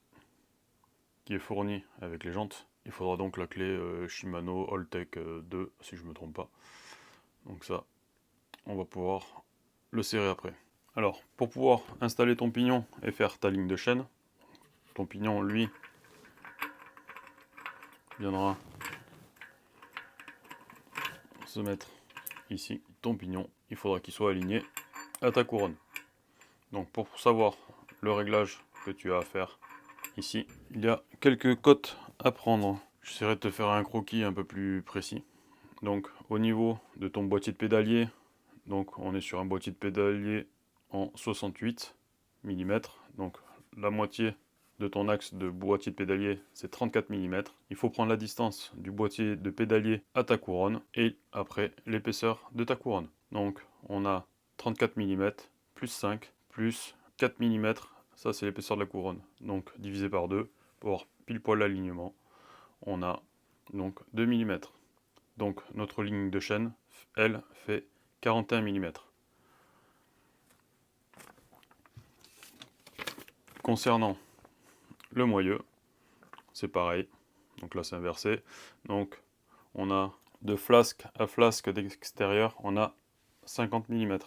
qui est fourni avec les jantes. Il faudra donc la clé Shimano Alltech 2, si je ne me trompe pas. Donc ça, on va pouvoir le serrer après. Alors, pour pouvoir installer ton pignon et faire ta ligne de chaîne, ton pignon, lui, viendra se mettre ici. Ton pignon, il faudra qu'il soit aligné à ta couronne. Donc pour savoir le réglage que tu as à faire ici, il y a quelques cotes à prendre. J'essaierai de te faire un croquis un peu plus précis. Donc au niveau de ton boîtier de pédalier, donc on est sur un boîtier de pédalier en 68 mm. Donc la moitié de ton axe de boîtier de pédalier, c'est 34 mm. Il faut prendre la distance du boîtier de pédalier à ta couronne et après l'épaisseur de ta couronne. Donc on a 34 mm plus 5 plus 4 mm, ça c'est l'épaisseur de la couronne. Donc divisé par 2 pour avoir pile poil l'alignement, on a donc 2 mm. Donc notre ligne de chaîne, elle, fait 41 mm. Concernant le moyeu, c'est pareil. Donc là c'est inversé. Donc on a de flasque à flasque d'extérieur, on a 50 mm.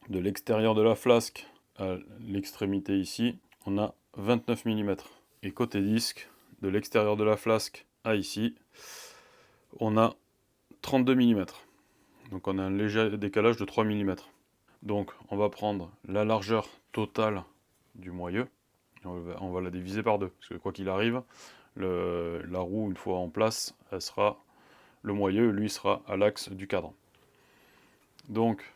De l'extérieur de la flasque à l'extrémité ici, on a 29 mm. Et côté disque, de l'extérieur de la flasque à ici, on a 32 mm. Donc on a un léger décalage de 3 mm. Donc on va prendre la largeur totale du moyeu, on va la diviser par deux, parce que quoi qu'il arrive, la roue, une fois en place, elle sera, le moyeu, lui, sera à l'axe du cadre. Donc,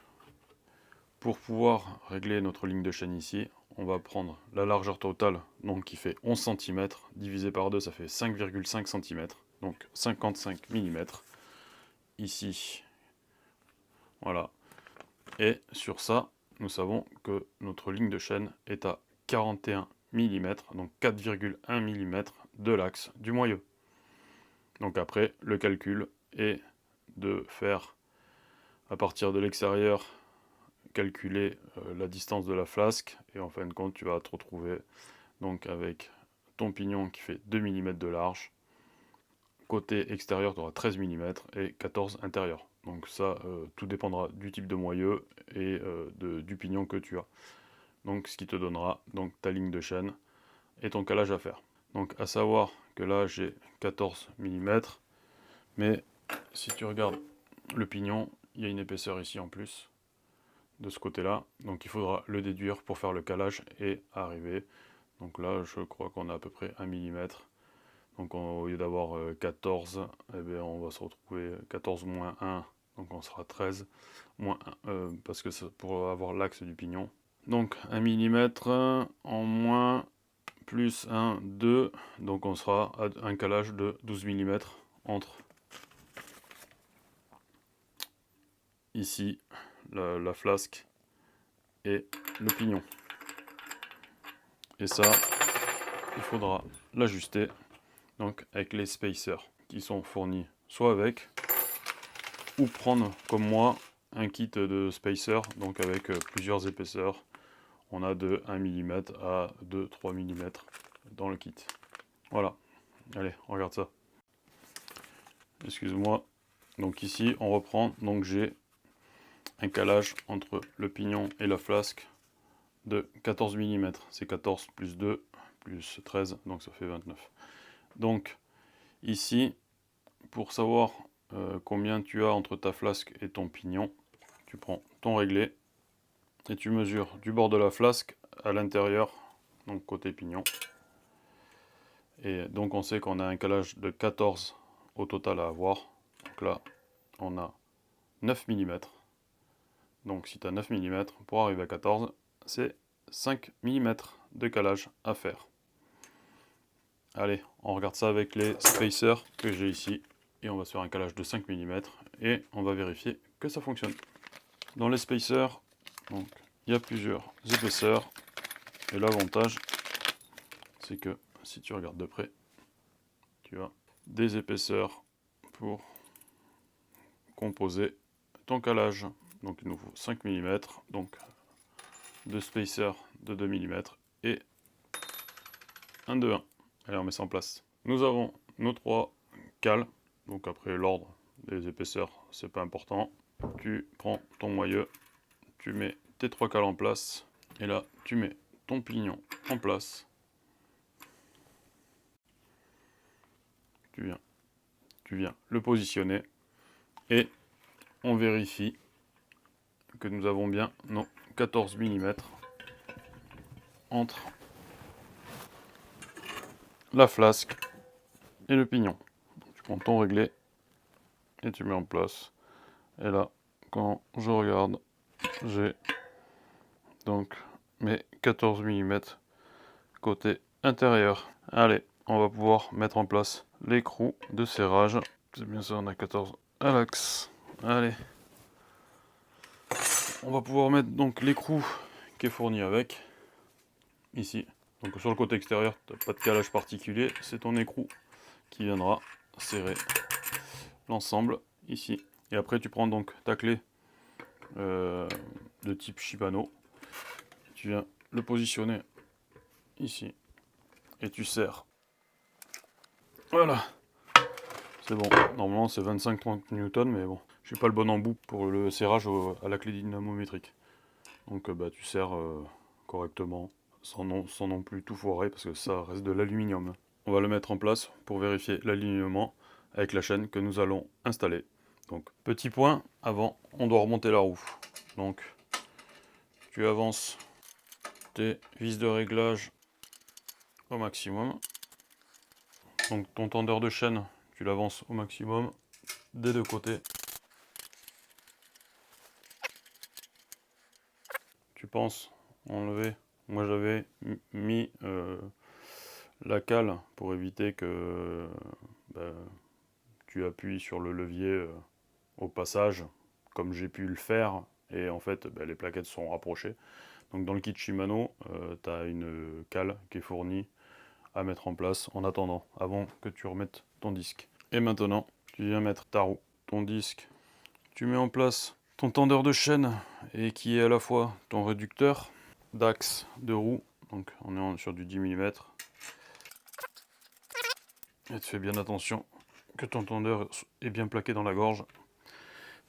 pour pouvoir régler notre ligne de chaîne ici, on va prendre la largeur totale, donc qui fait 11 cm, divisé par 2, ça fait 5,5 cm, donc 55 mm, ici, voilà. Et sur ça, nous savons que notre ligne de chaîne est à 41 mm, donc 4,1 mm de l'axe du moyeu. Donc après, le calcul est de faire, à partir de l'extérieur, calculer la distance de la flasque, et en fin de compte, tu vas te retrouver donc avec ton pignon qui fait 2 mm de large. Côté extérieur, tu auras 13 mm et 14 intérieur. Donc ça, tout dépendra du type de moyeu et du pignon que tu as. Donc ce qui te donnera donc ta ligne de chaîne et ton calage à faire. Donc à savoir que là j'ai 14 mm, mais si tu regardes le pignon, il y a une épaisseur ici en plus, de ce côté-là. Donc il faudra le déduire pour faire le calage et arriver. Donc là je crois qu'on a à peu près 1 mm. Donc au lieu d'avoir 14, eh bien, on va se retrouver 14 moins 1, donc on sera 13 moins 1, parce que c'est pour avoir l'axe du pignon. Donc 1 mm en moins plus 1, 2, donc on sera à un calage de 12 mm entre ici la flasque et le pignon. Et ça, il faudra l'ajuster donc avec les spacers qui sont fournis soit avec, ou prendre comme moi un kit de spacer, donc avec plusieurs épaisseurs. On a de 1 mm à 2-3 mm dans le kit. Voilà, allez, on regarde ça. Excuse-moi. Donc ici, on reprend. Donc j'ai un calage entre le pignon et la flasque de 14 mm. C'est 14 plus 2 plus 13, donc ça fait 29. Donc ici, pour savoir combien tu as entre ta flasque et ton pignon, tu prends ton réglé et tu mesures du bord de la flasque à l'intérieur, donc côté pignon. Et donc on sait qu'on a un calage de 14 au total à avoir. Donc là, on a 9 mm. Donc si tu as 9 mm, pour arriver à 14, c'est 5 mm de calage à faire. Allez, on regarde ça avec les spacers que j'ai ici. Et on va se faire un calage de 5 mm et on va vérifier que ça fonctionne. Dans les spacers, donc, il y a plusieurs épaisseurs. Et l'avantage, c'est que si tu regardes de près, tu as des épaisseurs pour composer ton calage. Donc il nous faut 5 mm, donc deux spacers de 2 mm et un de 1. Allez, on met ça en place. Nous avons nos 3 cales. Donc après l'ordre des épaisseurs, c'est pas important. Tu prends ton moyeu, tu mets tes 3 cales en place, et là tu mets ton pignon en place. Tu viens le positionner et on vérifie que nous avons bien nos 14 mm entre la flasque et le pignon. Tu prends ton réglé et tu mets en place. Et là, quand je regarde, j'ai donc mes 14 mm côté intérieur. Allez, on va pouvoir mettre en place l'écrou de serrage. C'est bien ça, on a 14 à l'axe. Allez. On va pouvoir mettre donc l'écrou qui est fourni avec. Ici. Donc sur le côté extérieur, tu n'as pas de calage particulier. C'est ton écrou qui viendra serrer l'ensemble ici. Et après tu prends donc ta clé de type Shimano. Tu viens le positionner ici et tu serres. Voilà, c'est bon. Normalement c'est 25-30 Newton, mais bon, je n'ai pas le bon embout pour le serrage à la clé dynamométrique. Donc tu serres correctement, sans non plus tout foirer, parce que ça reste de l'aluminium. On va le mettre en place pour vérifier l'alignement avec la chaîne que nous allons installer. Donc petit point, avant on doit remonter la roue. Donc tu avances tes vis de réglage au maximum. Donc ton tendeur de chaîne, tu l'avances au maximum des deux côtés. Tu penses enlever. Moi j'avais mis la cale pour éviter que tu appuies sur le levier au passage, comme j'ai pu le faire, et en fait les plaquettes sont rapprochées. Donc dans le kit Shimano, tu as une cale qui est fournie à mettre en place en attendant, avant que tu remettes ton disque. Et maintenant, tu viens mettre ta roue, ton disque, tu mets en place ton tendeur de chaîne, et qui est à la fois ton réducteur d'axe de roue, donc on est sur du 10 mm. Et tu fais bien attention que ton tendeur est bien plaqué dans la gorge,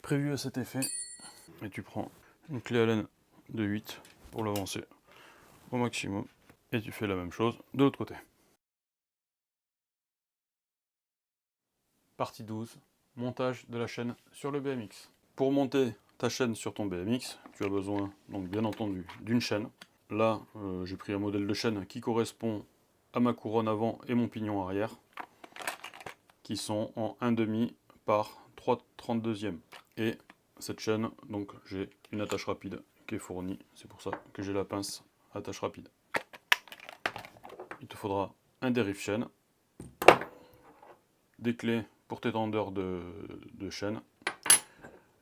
prévu à cet effet. Et tu prends une clé Allen de 8 pour l'avancer au maximum. Et tu fais la même chose de l'autre côté. Partie 12, montage de la chaîne sur le BMX. Pour monter ta chaîne sur ton BMX, tu as besoin, donc bien entendu, d'une chaîne. Là, j'ai pris un modèle de chaîne qui correspond à ma couronne avant et mon pignon arrière, qui sont en 1,5 par 3/32. Et cette chaîne, donc j'ai une attache rapide qui est fournie, c'est pour ça que j'ai la pince attache rapide. Il te faudra un dérive chaîne, des clés pour tes tendeurs de chaîne,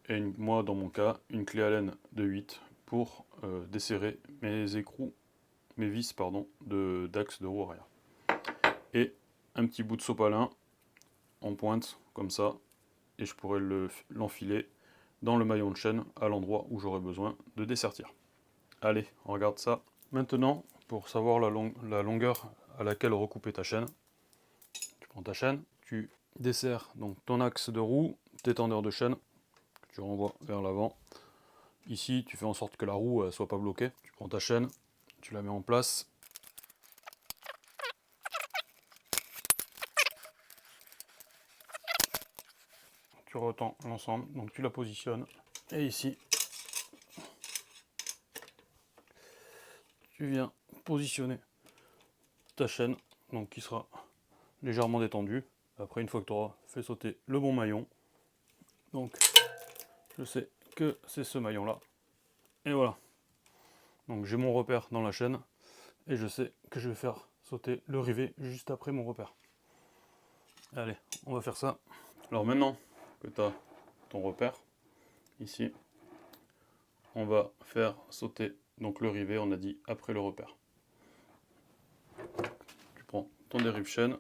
et moi dans mon cas, une clé Allen de 8 pour desserrer mes écrous, mes vis pardon, d'axe de roue arrière. Et un petit bout de sopalin en pointe, comme ça, et je pourrais l'enfiler dans le maillon de chaîne à l'endroit où j'aurai besoin de dessertir. Allez, on regarde ça. Maintenant, pour savoir la longueur à laquelle recouper ta chaîne, tu prends ta chaîne, tu desserres donc ton axe de roue, tes tendeurs de chaîne, que tu renvoies vers l'avant. Ici, tu fais en sorte que la roue ne soit pas bloquée. Tu prends ta chaîne, tu la mets en place. Tu retends l'ensemble, donc tu la positionnes. Et ici, tu viens positionner ta chaîne, donc qui sera légèrement détendue. Après, une fois que tu auras fait sauter le bon maillon, donc je sais que c'est ce maillon là. Et voilà. Donc j'ai mon repère dans la chaîne et je sais que je vais faire sauter le rivet juste après mon repère. Allez, on va faire ça. Alors maintenant que tu as ton repère, ici, on va faire sauter donc le rivet, on a dit après le repère. Tu prends ton dérive chaîne.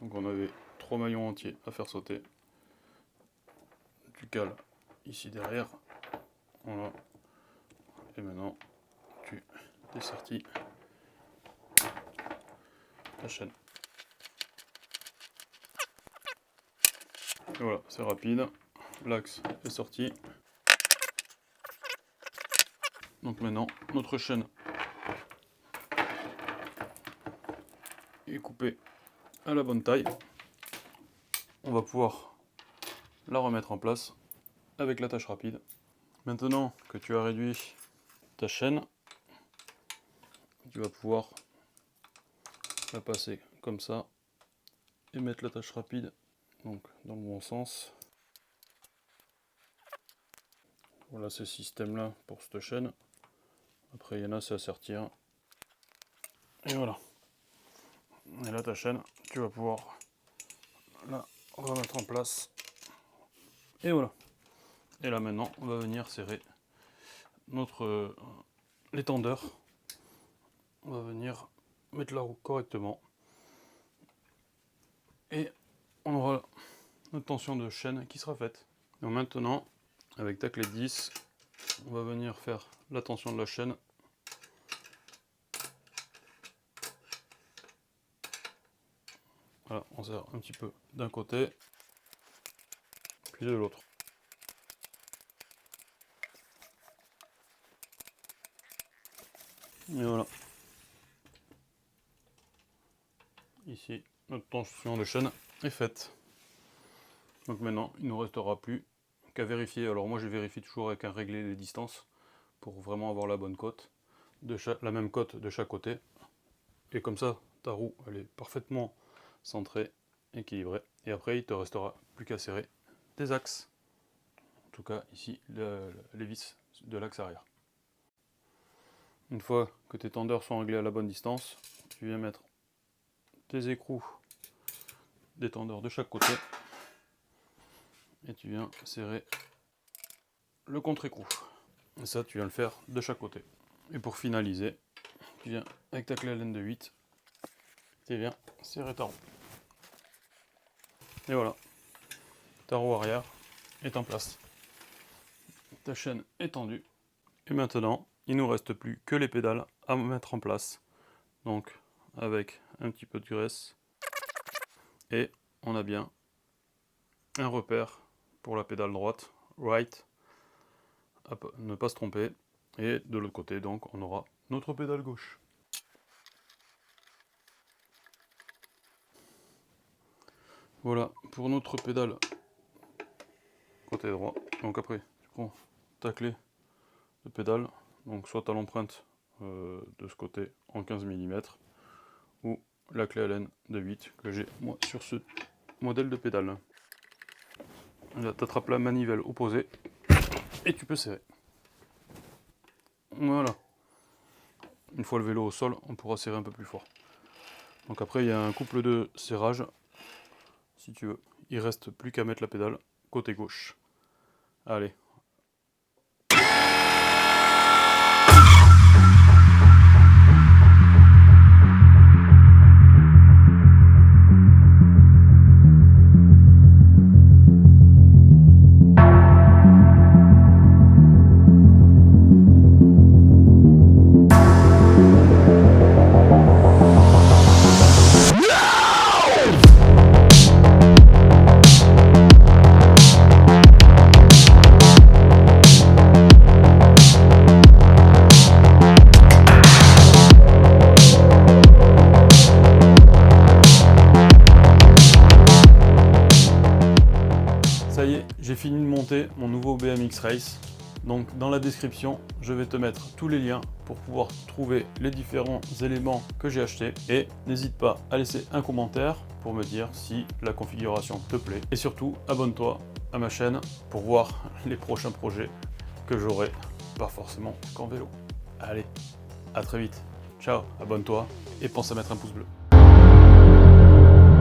Donc on avait 3 maillons entiers à faire sauter. Tu cales ici derrière. Voilà. Et maintenant, tu dessertis la chaîne. Et voilà, c'est rapide. L'axe est sorti. Donc maintenant, notre chaîne est coupée à la bonne taille. On va pouvoir la remettre en place avec l'attache rapide. Maintenant que tu as réduit ta chaîne, tu vas pouvoir la passer comme ça et mettre l'attache rapide donc dans le bon sens. Voilà ce système là pour cette chaîne. Après il y en a, c'est à sertir. Et voilà. Et là ta chaîne, tu vas pouvoir la remettre en place. Et voilà. Et là maintenant, on va venir serrer les tendeurs. On va venir mettre la roue correctement. Et on aura notre tension de chaîne qui sera faite. Donc maintenant, avec ta clé 10, on va venir faire la tension de la chaîne. Voilà, on serre un petit peu d'un côté, puis de l'autre. Et voilà. Ici, notre tension de chaîne est faite. Donc maintenant, il ne nous restera plus qu'à vérifier. Alors moi, je vérifie toujours avec un réglé des distances pour vraiment avoir la bonne cote, la même cote de chaque côté. Et comme ça, ta roue, elle est parfaitement centrée, équilibrée. Et après, il te restera plus qu'à serrer tes axes. En tout cas, ici, les vis de l'axe arrière. Une fois que tes tendeurs sont réglés à la bonne distance, tu viens mettre tes écrous des tendeurs de chaque côté et tu viens serrer le contre-écrou. Et ça, tu viens le faire de chaque côté. Et pour finaliser, tu viens avec ta clé Allen de 8, tu viens serrer ta roue. Et voilà, ta roue arrière est en place. Ta chaîne est tendue. Et maintenant, il ne nous reste plus que les pédales à mettre en place. Donc, avec un petit peu de graisse. Et on a bien un repère pour la pédale droite, right, ne pas se tromper. Et de l'autre côté, donc, on aura notre pédale gauche. Voilà pour notre pédale côté droit. Donc après, tu prends ta clé de pédale, donc soit à l'empreinte de ce côté en 15 mm, ou la clé Allen de 8 que j'ai moi sur ce modèle de pédale. Là, tu attrapes la manivelle opposée et tu peux serrer. Voilà. Une fois le vélo au sol, on pourra serrer un peu plus fort. Donc après, il y a un couple de serrage, si tu veux. Il reste plus qu'à mettre la pédale côté gauche. Allez. Ça y est, j'ai fini de monter mon nouveau BMX Race. Donc dans la description, je vais te mettre tous les liens pour pouvoir trouver les différents éléments que j'ai achetés. Et n'hésite pas à laisser un commentaire pour me dire si la configuration te plaît. Et surtout, abonne-toi à ma chaîne pour voir les prochains projets que j'aurai, pas forcément qu'en vélo. Allez, à très vite. Ciao, abonne-toi et pense à mettre un pouce bleu.